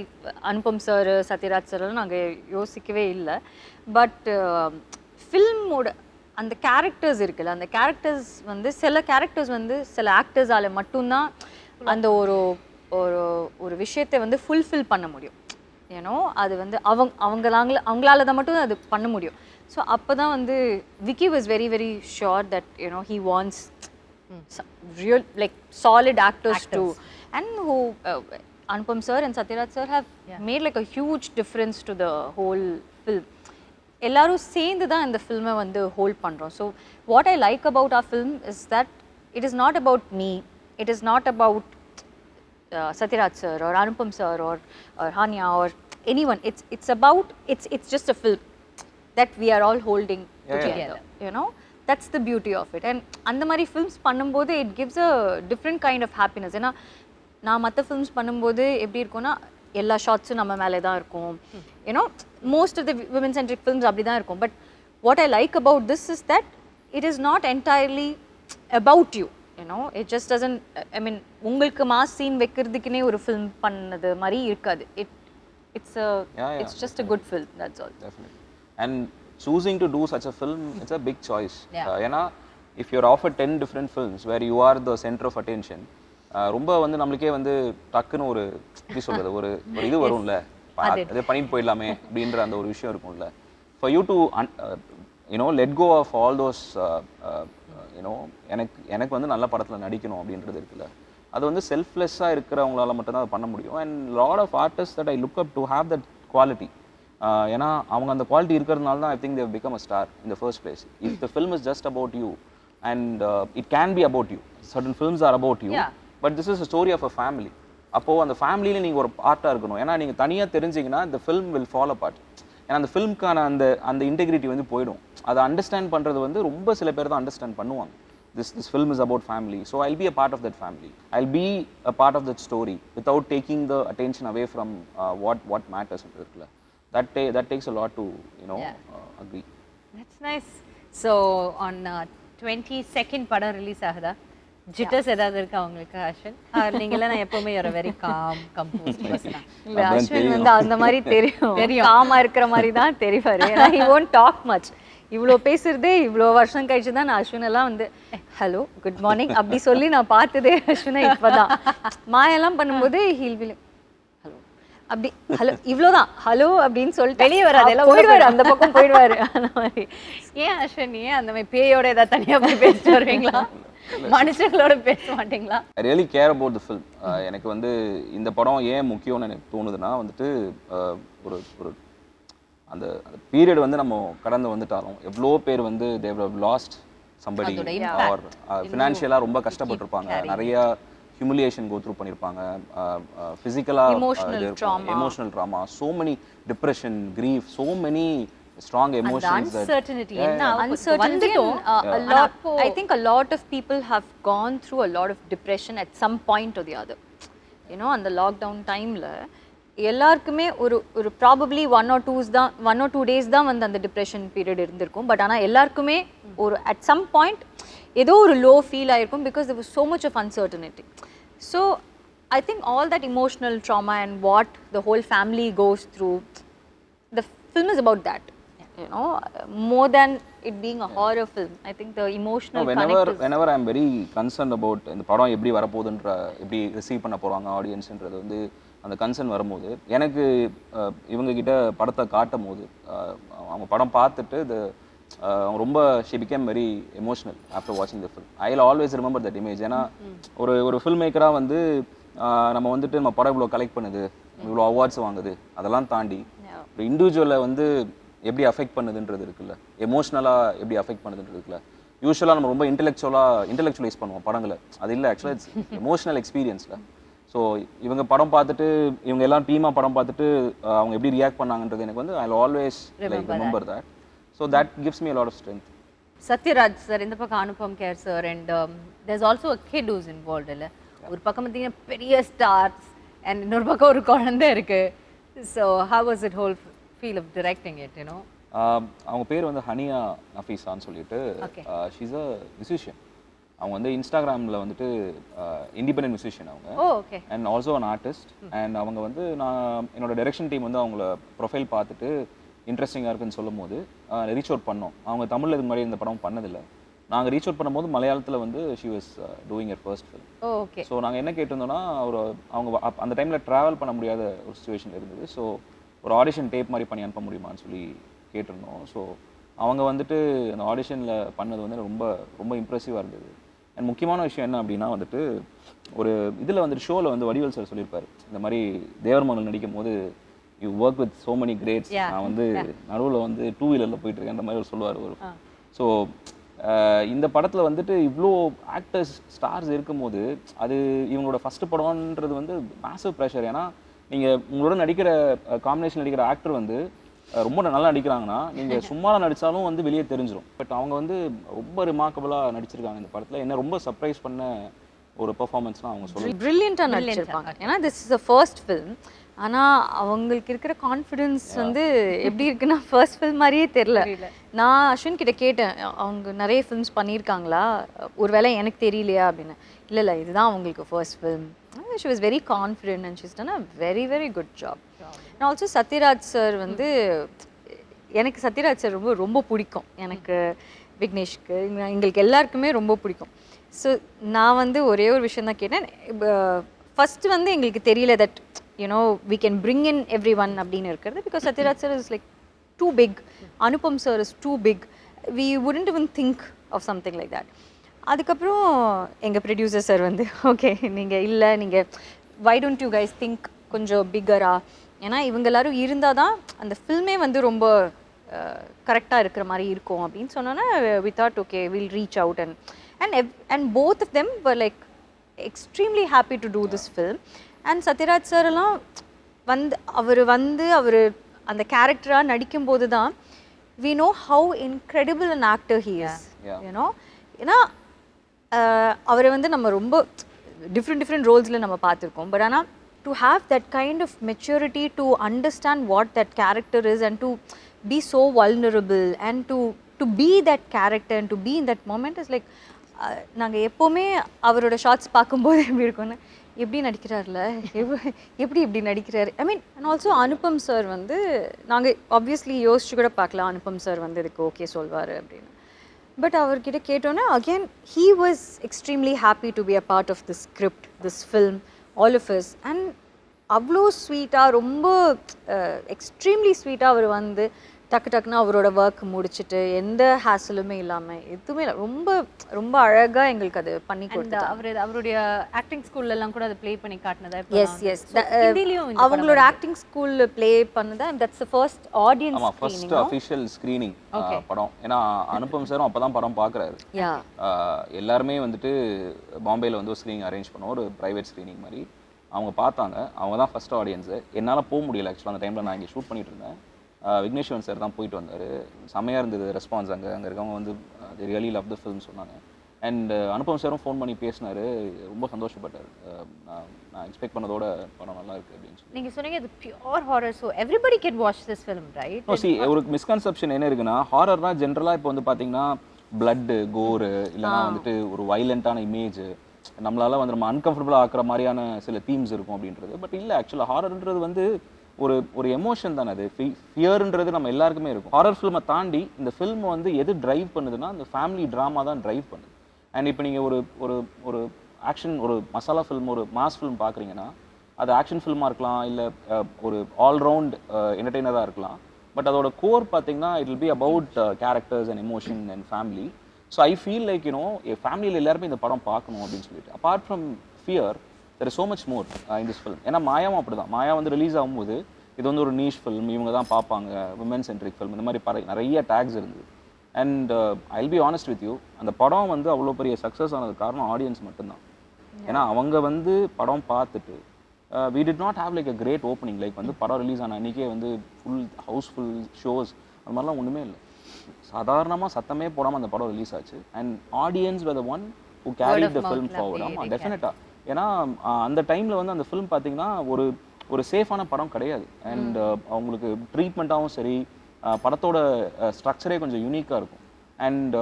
அனுபம் சார், சத்யராஜ் சார் நாங்கள் யோசிக்கவே இல்லை. பட் ஃபில்மோட அந்த கேரக்டர்ஸ் இருக்குல்ல, அந்த கேரக்டர்ஸ் வந்து சில கேரக்டர்ஸ் வந்து சில ஆக்டர்ஸால் மட்டும்தான் அந்த ஒரு விஷயத்தை வந்து ஃபுல்ஃபில் பண்ண முடியும். ஏன்னோ அது வந்து அவங்களால தான் மட்டும் அது பண்ண முடியும். ஸோ அப்போ தான் வந்து Vicky was very very sure that you know he wants real like solid actors too, and who Anupam sir and Sathyaraj sir have made like a huge difference to the whole film. எல்லாரும் சேர்ந்து தான் இந்த ஃபில்மை வந்து hold பண்ணுறோம். So what I like about our film is that it is not about me, it is not about Sathyaraj sir or Anupam sir or Haniya or anyone. It's about it's just a film that we are all holding together. You know, that's the beauty of it. And அந்த மாதிரி films பண்ணும்போது it gives a different kind of happiness. ஏன்னா நான் மற்ற films பண்ணும்போது எப்படி இருக்கும்னா எல்லா ஷார்ட்ஸும் நம்ம மேலே தான் இருக்கும். You know most of the women centric films அப்படி தான் இருக்கும். But what I like about this is that it is not entirely about you. You know it just doesn't, I mean உங்களுக்கு மாஸ் சீன் வைக்கிறதுக்குனே ஒரு ஃபிலிம் பண்ணது மாதிரி இருக்காது. It's just a good film, that's all. Definitely. And choosing to do such a film, it's a big choice. ஏன்னா if you're offered 10 different films where you are the center of attention, ரொம்ப வந்து நம்மளுக்கே வந்து டக்குன்னு ஒரு எப்படி சொல்றது ஒரு இது வரும்ல, அதை பண்ணிட்டு போயிடலாமே அப்படின்ற அந்த ஒரு விஷயம் இருக்கும்ல. For you to let go of all those எனக்கு வந்து நல்ல படத்தில் நடிக்கணும் அப்படின்றது இருக்குல்ல, அது வந்து செல்ஃப்லெஸ்ஸாக இருக்கிறவங்களால மட்டும்தான் அதை பண்ண முடியும். And lot of artist that I look up to have that quality. ஏன்னா அவங்க அந்த குவாலிட்டி இருக்கிறதுனால தான் I think they become a star in the first place. If the film is just about you and it can be about you, certain films are about you, but this is a story of a family. அப்போது அந்த ஃபேமிலியில் நீங்கள் ஒரு பார்ட்டாக இருக்கணும். ஏன்னா நீங்கள் தனியாக தெரிஞ்சிங்கன்னா the film will fall apart. ஏன்னா அந்த ஃபிலிம்க்கான அந்த இன்டெகிரிட்டி வந்து போயிடும். அதை அண்டர்ஸ்டாண்ட் பண்ணுறது வந்து ரொம்ப சில பேர் தான் அண்டர்ஸ்டாண்ட் பண்ணுவாங்க. This film is about family, so I'll be a part of that family. I'll be a part of that story without taking the attention away from what matters. That takes a lot to agree. That's nice. So on 22nd படம் release ஆகுதா? ஜிட்டர்ஸ் ஏதாவது இருக்கா உங்களுக்கு அஸ்வின்? நீங்களே நான் எப்பவுமே ஒரு very com compost person. இல்ல அஸ்வின் வந்து அந்த மாதிரி தெரியும், காமா இருக்கிற மாதிரி தான் தெரிவாரு. ஏன்னா he won't talk much. இவ்வளோ பேசுறதே இவ்வளோ வருஷம் கழிச்சு தான் நான் அஸ்வினெல்லாம் வந்து ஹலோ குட் மார்னிங் அப்படி சொல்லி நான் பார்த்ததே அஸ்வினை இப்போதான். மாயெல்லாம் பண்ணும்போது ஹீல் வில் ஹலோ அப்படி ஹலோ இவ்வளோதான் ஹலோ அப்படின்னு சொல்லிட்டு வெளியே வராது, எல்லாம் போயிடுவாரு, அந்த பக்கம் போயிடுவாரு. அந்த மாதிரி ஏன் அஸ்வின் அந்த மாதிரி பேயோட ஏதாவது தனியாக போய் பேசிட்டு வருவீங்களா, மனுஷங்களோட பேச மாட்டீங்களா? I really care about the film. எனக்கு வந்து இந்த படம் ஏன் முக்கியம்னு எனக்கு தோணுதுன்னா வந்துட்டு ஒரு ஒரு அந்த பீரியட் வந்து நம்ம கடந்து வந்துட்டாலும் எவ்வளோ பேர் வந்து they have lost somebody or ஃபினான்ஷியலாக ரொம்ப கஷ்டப்பட்டிருப்பாங்க, நிறைய ஹியூமிலியேஷன் கோ த்ரூ பண்ணியிருப்பாங்க, ஃபிசிக்கலாக emotional drama, so many depression, grief, so many strong emotions. Uncertainty. Uncertainty. I think a lot of people have gone through a lot of depression at some point or the other. On the lockdown timeல எல்லாருக்குமே ஒரு probably 1 or 2 days தான் வந்து அந்த depression period இருந்திருக்கும். But ஆனால் எல்லாருக்குமே ஒரு at some point ஏதோ ஒரு லோ ஃபீல் ஆகிருக்கும், because there was so much of uncertainty. So I think all that emotional trauma and what the whole family goes through, the film is about that. More than it being a horror film, I think the emotional connect is... Whenever I'm very concerned about இந்த படம் எப்படி வரப்போகுதுன்ற, எப்படி receive பண்ண போகிறாங்க ஆடியன்ஸ்ன்றது வந்து அந்த concern வரும்போது, எனக்கு இவங்ககிட்ட படத்தை காட்டும் போது அவங்க படம் பார்த்துட்டு அவங்க ரொம்ப she became very emotional after watching the film. I'll always remember that image. ஏன்னா ஒரு ஃபில்ம் மேக்கராக வந்து நம்ம வந்துட்டு நம்ம படம் இவ்வளோ கலெக்ட் பண்ணுது, இவ்வளோ அவார்ட்ஸ் வாங்குது, அதெல்லாம் தாண்டி ஒரு இண்டிவிஜுவலை வந்து எப்படி அஃபெக்ட் பண்ணுதுன்றது இருக்குல்ல, எமோஷ்னலாக எப்படி அஃபெக்ட் பண்ணுதுன்றது இருக்குல்ல. யூஸ்வலாக நம்ம ரொம்ப இன்டெலெக்சுவலைஸ் பண்ணுவோம் படங்களை, அது இல்லை ஆக்சுவலாக இட்ஸ் எமோஷனல் எக்ஸ்பீரியன்ஸில். ஸோ இவங்க படம் பார்த்துட்டு இவங்க எல்லாம் டீமாக படம் பார்த்துட்டு அவங்க எப்படி ரியாக்ட் பண்ணாங்கன்றது எனக்கு வந்து I always like remember that. So that gives me a lot of strength. Sathyaraj sir இந்த பக்கம் Anupam Kher sir and there's also a kid who's involved. இல்லை ஒரு பக்கம் பார்த்தீங்கன்னா பெரிய ஸ்டார்ஸ் அண்ட் இன்னொரு பக்கம் ஒரு குழந்தை இருக்கு. So how was it whole feel of directing it? அவங்க பேர் வந்து ஹனியா நஃபீசான்னு சொல்லிட்டு, ஷீஸ் அ மியூசிஷியன். அவங்க வந்து இன்ஸ்டாகிராமில் வந்துட்டு இண்டிபெண்டன்ட் மியூசிஷியன் அவங்க, and also an artist. And அவங்க வந்து நான் என்னோட டைரக்ஷன் டீம் வந்து அவங்கள ப்ரொஃபைல் பார்த்துட்டு இன்ட்ரெஸ்டிங்காக இருக்குன்னு சொல்லும் போது ரீச் அவுட் பண்ணோம். அவங்க தமிழில் இதுக்கு முன்னாடி இந்த படம் பண்ணதில்லை. நாங்கள் ரீச் அவுட் பண்ணும்போது மலையாளத்தில் வந்து she was doing your first film. So நாங்கள் என்ன கேட்டிருந்தோம்னா, அவங்க அந்த டைமில் ட்ராவல் பண்ண முடியாத ஒரு சுச்சுவேஷன் இருந்தது. ஸோ ஒரு ஆடிஷன் டேப் மாதிரி பண்ணி அனுப்ப முடியுமான்னு சொல்லி கேட்டிருந்தோம். ஸோ அவங்க வந்துட்டு அந்த ஆடிஷனில் பண்ணது வந்து ரொம்ப ரொம்ப இம்ப்ரெசிவாக இருந்தது. அண்ட் முக்கியமான விஷயம் என்ன அப்படின்னா வந்துட்டு, ஒரு இதில் வந்துட்டு ஷோவில் வந்து வடிவேல் சார் சொல்லியிருப்பார், இந்த மாதிரி தேவர் மகன் நடிக்கும் போது you work with so many greats, நான் வந்து நடுவில் வந்து 2 வீலரில் போயிட்டுருக்கேன் அந்த மாதிரி ஒரு சொல்லுவார் ஒரு. ஸோ இந்த படத்தில் வந்துட்டு இவ்வளோ ஆக்டர்ஸ் ஸ்டார்ஸ் இருக்கும்போது அது இவங்களோட ஃபஸ்ட்டு படம்ன்றது வந்து மேசிவ் ப்ரெஷர். ஏன்னா நீங்கள் உங்களோட நடிக்கிற காம்பினேஷன் நடிக்கிற ஆக்டர் வந்து ரொம்ப நல்லா நடிக்கிறாங்கன்னா நீங்கள் சும்மா நடித்தாலும் வந்து வெளியே தெரிஞ்சிடும். பட் அவங்க வந்து ரொம்ப ரிமார்க்கபுளாக நடிச்சிருக்காங்க இந்த படத்தில். என்ன ரொம்ப சர்ப்ரைஸ் பண்ண ஒரு பெர்ஃபார்மன்ஸ்லாம் அவங்க சொல்லுவாங்க. பிரில்லியண்ட்டாக நடிச்சிருப்பாங்க. ஏன்னா this is a first film. ஆனால் அவங்களுக்கு இருக்கிற கான்ஃபிடென்ஸ் வந்து எப்படி இருக்குன்னா ஃபர்ஸ்ட் ஃபில்ம் மாதிரியே தெரில. நான் அஸ்வின் கிட்ட கேட்டேன், அவங்க நிறைய ஃபில்ம்ஸ் பண்ணியிருக்காங்களா, ஒருவேளை எனக்கு தெரியலையா அப்படின்னு. இல்லை இதுதான் அவங்களுக்கு first film. She was very confident and she's done a very very good job. நான் ஆல்சோ சத்யராஜ் சார் வந்து எனக்கு சத்யராஜ் சார் ரொம்ப ரொம்ப பிடிக்கும். எனக்கு விக்னேஷ்க்கு எங்களுக்கு எல்லாருக்குமே ரொம்ப பிடிக்கும். ஸோ நான் வந்து ஒரே ஒரு விஷயம் தான் கேட்டேன். ஃபஸ்ட்டு வந்து எங்களுக்கு தெரியல that you know we can bring in every one அப்படின்னு இருக்கிறது. Because Sathyaraj sir is like too big, Anupam sir is too big, we wouldn't even think of something like that. அதுக்கப்புறம் எங்கள் ப்ரொடியூசர் சார் வந்து ஓகே நீங்கள் இல்லை, நீங்கள் why don't you guys think கொஞ்சம் பிக்கராக, ஏன்னா இவங்க எல்லாரும் இருந்தால் தான் அந்த ஃபில்மே வந்து ரொம்ப கரெக்டாக இருக்கிற மாதிரி இருக்கும் அப்படின்னு சொன்னோன்னா we thought okay we'll reach out and both of them were like extremely happy to do this film. And Sathyaraj sir எல்லாம் வந்து அவர் அந்த கேரக்டராக நடிக்கும்போது தான் we know how incredible an actor he is. You know, ஏன்னா அவரை வந்து நம்ம ரொம்ப டிஃப்ரெண்ட் ரோல்ஸில் நம்ம பார்த்துருக்கோம். பட் ஆனால் to have that kind of maturity to understand what that character is and to be so vulnerable and to be that character and to be in that moment is like நாங்கள் எப்போவுமே அவரோட shorts பார்க்கும்போது எப்படி இருக்கும்னு, எப்படி நடிக்கிறார்ல, இப்படி நடிக்கிறாரு. I mean and also Anupam sir வந்து நாங்கள் ஆப்வியஸ்லி யோசிச்சு கூட பார்க்கலாம் அனுபம் சார் வந்து இதுக்கு ஓகே சொல்வார் அப்படின்னு. பட் அவர்கிட்ட கேட்டோன்னே again he was extremely happy to be a part of this script, this film, all of us. And அவ்வளோ ஸ்வீட்டாக, ரொம்ப எக்ஸ்ட்ரீம்லி ஸ்வீட்டாக அவர் வந்து டக்குன்னு அவரோட ஒர்க் முடிச்சுட்டு எந்த ஹேசலுமே இல்லாமல் எதுவுமே இல்லை, ரொம்ப ரொம்ப அழகாக எங்களுக்கு அது பண்ணி கொடுத்தாரு. அவருடைய ஆக்டிங் ஸ்கூல்லலாம் கூட அதை ப்ளே பண்ணி காட்டினதா? எஸ் அவங்களோட ஆக்டிங் ஸ்கூலில் ப்ளே பண்ணதா. That's the first audience screening, first official screening படம். ஏன்னா அனுபம் சாரும் அப்போ தான் படம் பார்க்குறாரு. எல்லாருமே வந்துட்டு பாம்பேயில் வந்து ஒரு ஸ்க்ரீனிங் அரேஞ்ச் பண்ணோம், ஒரு ப்ரைவேட் ஸ்க்ரீனிங் மாதிரி. அவங்க பார்த்தாங்க, அவங்க தான் ஃபர்ஸ்ட் ஆடியன்ஸு. என்னால் போக முடியல ஆக்சுவலாக, அந்த டைமில் நான் இங்கே ஷூட் பண்ணிட்டு இருந்தேன். விக்னேஷ் சிவன் சார் தான் போயிட்டு வந்தார். செம்மையாக இருந்தது ரெஸ்பான்ஸ். அங்கே இருக்கவங்க வந்து they really love the film சொன்னாங்க. அண்ட் அனுபம் சாரும் ஃபோன் பண்ணி பேசினார், ரொம்ப சந்தோஷப்பட்டார். நான் எக்ஸ்பெக்ட் பண்ணதோட படம் நல்லா இருக்குது அப்படின்னு சொல்லி. நீங்கள் சொன்னீங்க இது pure horror, so everybody can watch this film, right? C ஒரு மிஸ்கன்செப்ஷன் என்ன இருக்குன்னா, ஹாரர்னா ஜென்ரலாக இப்போ வந்து பார்த்தீங்கன்னா பிளட்டு, கோரு, இல்லைனா வந்துட்டு ஒரு வைலண்ட்டான இமேஜ், நம்மளால வந்து நம்ம அன்கம்ஃபர்டபுளாக ஆக்குற மாதிரியான சில தீம்ஸ் இருக்கும் அப்படின்றது. பட் இல்லை, ஆக்சுவலாக ஹாரர்ன்றது வந்து ஒரு எமோஷன் தானே. அது ஃபியர்ன்றது நம்ம எல்லாருக்குமே இருக்கும். ஹாரர் ஃபில்மை தாண்டி இந்த ஃபில்ம் வந்து எது ட்ரைவ் பண்ணுதுன்னா அந்த ஃபேமிலி ட்ராமா தான் ட்ரைவ் பண்ணுது. அண்ட் இப்போ நீங்கள் ஒரு ஆக்ஷன், ஒரு மசாலா ஃபில்ம், ஒரு மாஸ் ஃபில்ம் பார்க்குறீங்கன்னா அது ஆக்ஷன் ஃபில்மாக இருக்கலாம், இல்லை ஒரு ஆல்ரவுண்ட் என்டர்டெய்னராக இருக்கலாம். பட் அதோட கோர் பார்த்தீங்கன்னா it will be about characters and emotion and family. So I feel like ஃபேமிலியில் எல்லாருமே இந்த படம் பார்க்கணும் அப்படின்னு சொல்லிட்டு. Apart from fear there is so much more in this film. ஏன்னா மாயாவும் அப்படி தான். மாயா வந்து ரிலீஸ் ஆகும்போது இது வந்து ஒரு நீஷ் ஃபில்ம், இவங்க தான் பார்ப்பாங்க, விமன் சென்ட்ரிக் ஃபில்ம், இந்த மாதிரி நிறைய டேக்ஸ் இருந்தது. And I will be honest with you, அந்த படம் வந்து அவ்வளோ பெரிய சக்ஸஸ் ஆனது காரணம் ஆடியன்ஸ் மட்டும்தான். ஏன்னா அவங்க வந்து படம் பார்த்துட்டு we did not have like a great opening, like வந்து படம் ரிலீஸ் ஆன அன்றைக்கே வந்து ஃபுல் ஹவுஸ்ஃபுல் ஷோஸ் அந்த மாதிரிலாம் ஒன்றுமே இல்லை. சாதாரணமாக சத்தமே போடாமல் அந்த படம் ரிலீஸ் ஆச்சு. And audience were the one who carried the film forward. ஆமாம், டெஃபினட்டாக. ஏன்னா அந்த டைமில் வந்து அந்த ஃபிலிம் பார்த்தீங்கன்னா ஒரு சேஃபான படம் கிடையாது. அண்ட் அவங்களுக்கு ட்ரீட்மெண்ட்டாகவும் சரி, படத்தோட ஸ்ட்ரக்சரே கொஞ்சம் யூனிக்காக இருக்கும். அண்ட்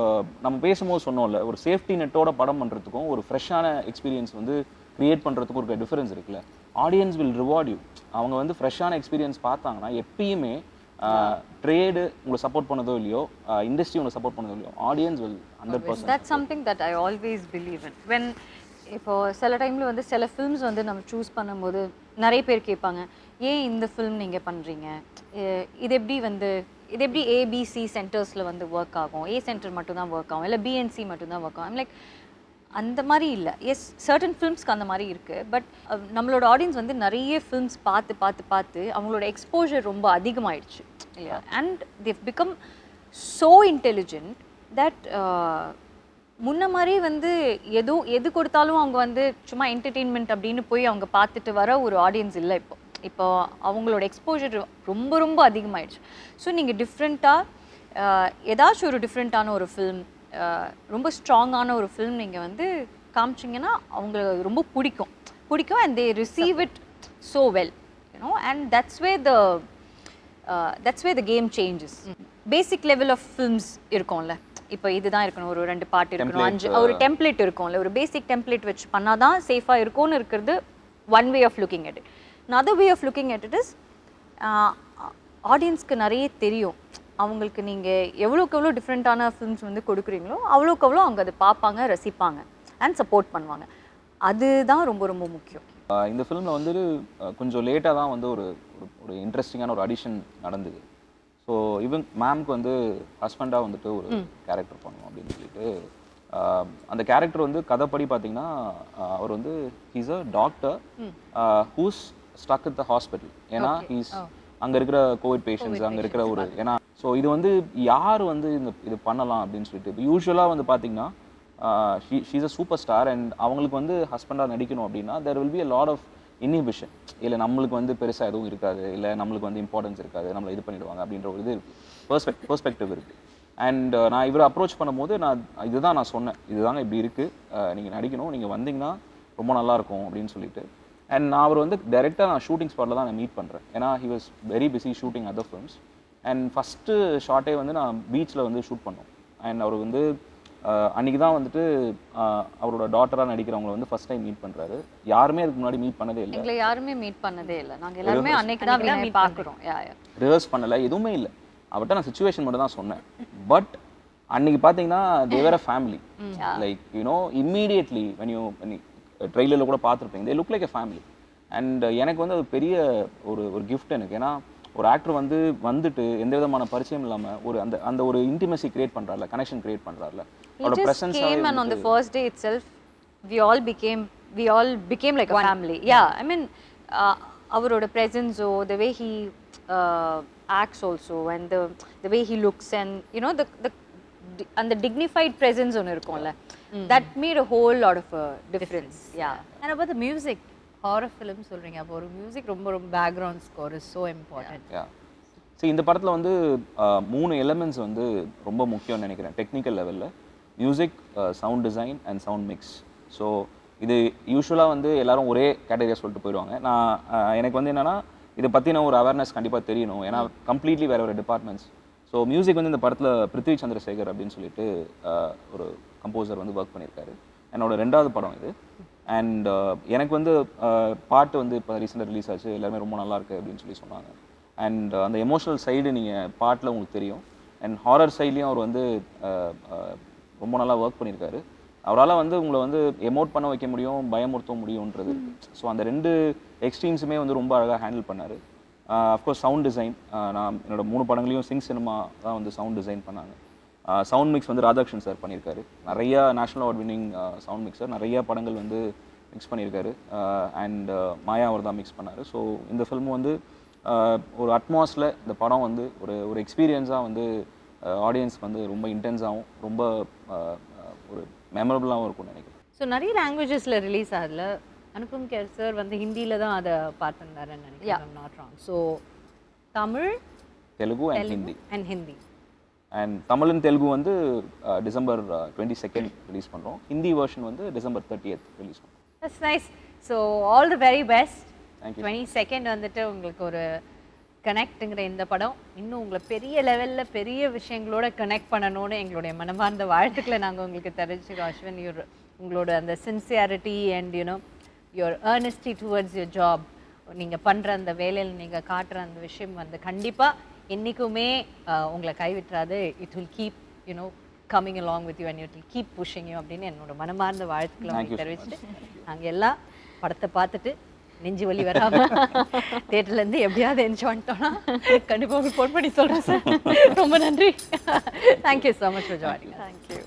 நம்ம பேசும்போது சொன்னோம்ல, ஒரு சேஃப்டி நெட்டோட படம் பண்ணுறதுக்கும் ஒரு ஃப்ரெஷ்ஷான எக்ஸ்பீரியன்ஸ் வந்து க்ரியேட் பண்ணுறதுக்கும் ஒரு டிஃபரன்ஸ் இருக்குல்ல. Audience will reward you. அவங்க வந்து ஃப்ரெஷ்ஷான எக்ஸ்பீரியன்ஸ் பார்த்தாங்கன்னா எப்பயுமே ட்ரேடு உங்களை சப்போர்ட் பண்ணதோ இல்லையோ, இண்டஸ்ட்ரி உங்களை சப்போர்ட் பண்ணதோ இல்லையோ, audience will 100%. That's something that I always believe in. When இப்போ சில டைமில் வந்து சில ஃபில்ம்ஸ் வந்து நம்ம சூஸ் பண்ணும்போது நிறைய பேர் கேட்பாங்க, ஏன் இந்த ஃபில்ம் நீங்கள் பண்ணுறீங்க, இது எப்படி ஏபிசி சென்டர்ஸில் வந்து ஒர்க் ஆகும், ஏ சென்டர் மட்டும்தான் ஒர்க் ஆகும், இல்லை பிஎன்சி மட்டும்தான் ஒர்க் ஆகும். லைக் அந்த மாதிரி இல்லை. எஸ், சர்டன் ஃபில்ம்ஸ்க்கு அந்த மாதிரி இருக்குது. பட் நம்மளோட ஆடியன்ஸ் வந்து நிறைய ஃபில்ம்ஸ் பார்த்து அவங்களோட எக்ஸ்போஜர் ரொம்ப அதிகமாகிடுச்சு இல்லையா. And they become so intelligent that முன்ன மாதிரி வந்து எது கொடுத்தாலும் அவங்க வந்து சும்மா என்டர்டெயின்மெண்ட் அப்படின்னு போய் அவங்க பார்த்துட்டு வர ஒரு ஆடியன்ஸ் இல்லை இப்போ. இப்போ அவங்களோட எக்ஸ்போஜர் ரொம்ப ரொம்ப அதிகமாகிடுச்சு. ஸோ நீங்கள் டிஃப்ரெண்ட்டாக ஏதாச்சும் ஒரு டிஃப்ரெண்ட்டான ஒரு ஃபில்ம், ரொம்ப ஸ்ட்ராங்கான ஒரு ஃபில்ம் நீங்கள் வந்து காமிச்சிங்கன்னா அவங்களுக்கு ரொம்ப பிடிக்கும் and they receive it so well, you know, and that's way the game changes. Basic level of films இருக்கும்ல, இப்போ இதுதான் இருக்கணும், ஒரு 2 பாட்டு இருக்கணும், 5 ஒரு டெம்ப்ளேட் இருக்கும்ல, ஒரு பேசிக் டெம்ப்ளேட் வச்சு பண்ணால் தான் சேஃபாக இருக்கும்னு இருக்கிறது one way of looking at it. another way of looking at it is ஆடியன்ஸ்க்கு நிறைய தெரியும், அவங்களுக்கு நீங்கள் எவ்வளோக்கு எவ்வளோ டிஃப்ரெண்ட்டான ஃபிலிம்ஸ் வந்து கொடுக்குறீங்களோ அவ்வளோக்கு அவ்வளோ அவங்க அதை பார்ப்பாங்க, ரசிப்பாங்க அண்ட் சப்போர்ட் பண்ணுவாங்க. அதுதான் ரொம்ப ரொம்ப முக்கியம். இந்த ஃபிலிமில் வந்து கொஞ்சம் லேட்டாக தான் வந்து ஒரு ஒரு இன்ட்ரெஸ்டிங்கான ஒரு அடிஷன் நடந்தது. ஸோ இவன் மேம்க்கு வந்து ஹஸ்பண்டாக வந்துட்டு ஒரு கேரக்டர் பண்ணணும் அப்படின்னு சொல்லிட்டு, அந்த கேரக்டர் வந்து கதைப்படி பார்த்தீங்கன்னா அவர் வந்து he's a doctor who's stuck in the hospital. ஏன்னா ஹீஸ் அங்கே இருக்கிற கோவிட் பேஷண்ட்ஸ், அங்கே இருக்கிற ஒரு, ஏன்னா ஸோ இது வந்து யார் வந்து இது பண்ணலாம் அப்படின்னு சொல்லிட்டு, இப்போ யூஸ்வலாக வந்து பார்த்தீங்கன்னா she's a super star and அவங்களுக்கு வந்து ஹஸ்பண்டாக நடிக்கணும் அப்படின்னா there will be a lot of inhibition. இல்லை நம்மளுக்கு வந்து பெருசாக எதுவும் இருக்காது, இல்லை நம்மளுக்கு வந்து இம்பார்ட்டன்ஸ் இருக்காது, நம்மளை இது பண்ணிடுவாங்க அப்படின்ற ஒரு இது பெர்ஸ்பெக்டிவ் இருக்குது. அண்ட் நான் இவரை அப்ரோச் பண்ணும்போது இதுதான் நான் சொன்னேன், இதுதாங்க இப்படி இருக்குது, நீங்கள் நடிக்கணும், நீங்கள் வந்தீங்கன்னா ரொம்ப நல்லாயிருக்கும் அப்படின்னு சொல்லிட்டு. அண்ட் நான் அவர் வந்து டைரெக்டாக நான் ஷூட்டிங் ஸ்பாட்டில் தான் நான் மீட் பண்ணுறேன். ஏன்னா he was very busy shooting other films. And first ஷார்ட்டே வந்து நான் பீச்சில் வந்து ஷூட் பண்ணோம். அண்ட் அவர் வந்து அன்றைக்கி தான் வந்துட்டு அவரோட டாட்டராக நடிக்கிறவங்களை வந்து ஃபஸ்ட் டைம் மீட் பண்ணுறாரு. யாருமே அதுக்கு முன்னாடி மீட் பண்ணதே இல்லை, எங்களை யாருமே மீட் பண்ணதே இல்லை, நாங்கள் எல்லாருமே அன்னைக்கு தான் மீட் பார்க்குறோம். ரிஹர்ஸ் பண்ணலை, எதுவுமே இல்லை. அவர்கிட்ட நான் சுச்சுவேஷன் மட்டும் தான் சொன்னேன். பட் அன்னைக்கு பார்த்தீங்கன்னா they are a family, like you know immediately ட்ரெய்லரில் கூட பார்த்துருப்பீங்க, they look like a family. And எனக்கு வந்து அது பெரிய ஒரு கிஃப்ட் எனக்கு. ஏன்னா ஒரு ஆக்டர் வந்துட்டு எந்த விதமான பரிச்சயம் இல்லாமல் ஒரு அந்த ஒரு இன்டிமசி கிரியேட் பண்ணுறாருல, கனெக்ஷன் கிரியேட் பண்ணுறாருல, அவரோட presence came and on the first day itself we all became like a family. Yeah, I mean அவரோட presence, the way he acts also, and the way he looks, and you know and the dignified presence on இருக்கும்ல, that made a whole lot of a difference. Yeah. And about the music, horror film சொல்றீங்க, அப்போ ஒரு music ரொம்ப background score is so important. Yeah. See, இந்த படத்தில் வந்து 3 elements வந்து ரொம்ப முக்கியம்னு நினைக்கிறேன் டெக்னிக்கல் லெவலில்: music, sound design and sound mix. So இது யூஸ்வலாக வந்து எல்லாரும் ஒரே கேட்டகரியாக சொல்லிட்டு போயிடுவாங்க. எனக்கு வந்து என்னென்னா இதை பற்றின ஒரு அவேர்னஸ் கண்டிப்பாக தெரியணும், ஏன்னா கம்ப்ளீட்லி வேறு ஒரு டிபார்ட்மெண்ட்ஸ். ஸோ மியூசிக் வந்து இந்த படத்தில் பிருத்வி சந்திரசேகர் அப்படின்னு சொல்லிட்டு ஒரு கம்போசர் வந்து ஒர்க் பண்ணியிருக்காரு. என்னோட 2வது படம் இது. அண்ட் எனக்கு வந்து பாட்டு வந்து இப்போ ரீசெண்டாக ரிலீஸ் ஆச்சு, எல்லாருமே ரொம்ப நல்லா இருக்குது அப்படின்னு சொல்லி சொன்னாங்க. அண்ட் அந்த எமோஷனல் சைடு நீங்கள் பாட்டில் உங்களுக்கு தெரியும். அண்ட் ஹாரர் சைட்லேயும் அவர் வந்து ரொம்ப நல்லா ஒர்க் பண்ணியிருக்காரு. அவரால் வந்து உங்களை வந்து எமோட் பண்ண வைக்க முடியும், பயமுறுத்த முடியுன்றது இருக்குது. ஸோ அந்த 2 எக்ஸ்ட்ரீம்ஸுமே வந்து ரொம்ப அழகாக ஹேண்டில் பண்ணார். அஃப்கோர்ஸ் சவுண்ட் டிசைன், நான் என்னோடய 3 படங்களையும் சிங் சினிமா தான் வந்து சவுண்ட் டிசைன் பண்ணாங்க. சவுண்ட் மிக்ஸ் வந்து ராதாகிருஷ்ணன் சார் பண்ணியிருக்காரு. நிறையா national award winning sound mixer, நிறையா படங்கள் வந்து மிக்ஸ் பண்ணியிருக்காரு. அண்ட் மாயா அவர் தான் மிக்ஸ் பண்ணார். ஸோ இந்த ஃபில்ம் வந்து ஒரு அட்மாஸில் இந்த படம் வந்து ஒரு எக்ஸ்பீரியன்ஸாக வந்து ஆடியன்ஸ்க்கு வந்து ரொம்ப இன்டென்ஸாகவும் ரொம்ப ஒரு மெமரபுளாகவும் இருக்கும்னு நினைக்கிறேன். ஸோ நிறைய லாங்குவேஜஸில் ரிலீஸ் ஆகல. அனுபம் கேர் சார் வந்து ஹிந்தியில் தான் அதை பார்த்துருந்தாருன்னு நினைக்கிறேன், not wrong. So Tamil, Telugu and Hindi. And Tamil and Telugu வந்து டிசம்பர் 22 ரிலீஸ் பண்ணுறோம். ஹிந்தி வெர்ஷன் வந்து டிசம்பர் 30th ரிலீஸ் பண்ணுறோம். That's nice. So all the very best. Thank you. 22 வந்துட்டு உங்களுக்கு ஒரு கனெக்ட்டுங்கிற இந்த படம் இன்னும் உங்களை பெரிய லெவலில் பெரிய விஷயங்களோட கனெக்ட் பண்ணணும்னு எங்களுடைய மனமார்ந்த வாழ்த்துக்களை நாங்கள் உங்களுக்கு தெரிஞ்சுக்கிறோம். அஸ்வின், உங்களோட அந்த sincerity and you know your earnestness towards your job, நீங்கள் பண்ணுற அந்த வேலையில் நீங்கள் காட்டுற அந்த விஷயம் வந்து கண்டிப்பாக என்றைக்குமே உங்களை கைவிட்டுறாது. It will keep you know coming along with you and it will keep pushing you அப்படின்னு என்னோட மனமார்ந்த வாழ்த்துக்களை உங்களுக்கு தெரிவிச்சுட்டு நாங்கள் எல்லாம் படத்தை பார்த்துட்டு நெஞ்சு வலி வராமல் தேட்டர்லேருந்து எப்படியாவது என்ஜாய் பண்ணிட்டோம்னா கண்டிப்பாக உங்களுக்கு ஃபோன் பண்ணி சொல்கிறேன் சார். ரொம்ப நன்றி. Thank you so much for joining. Thank you.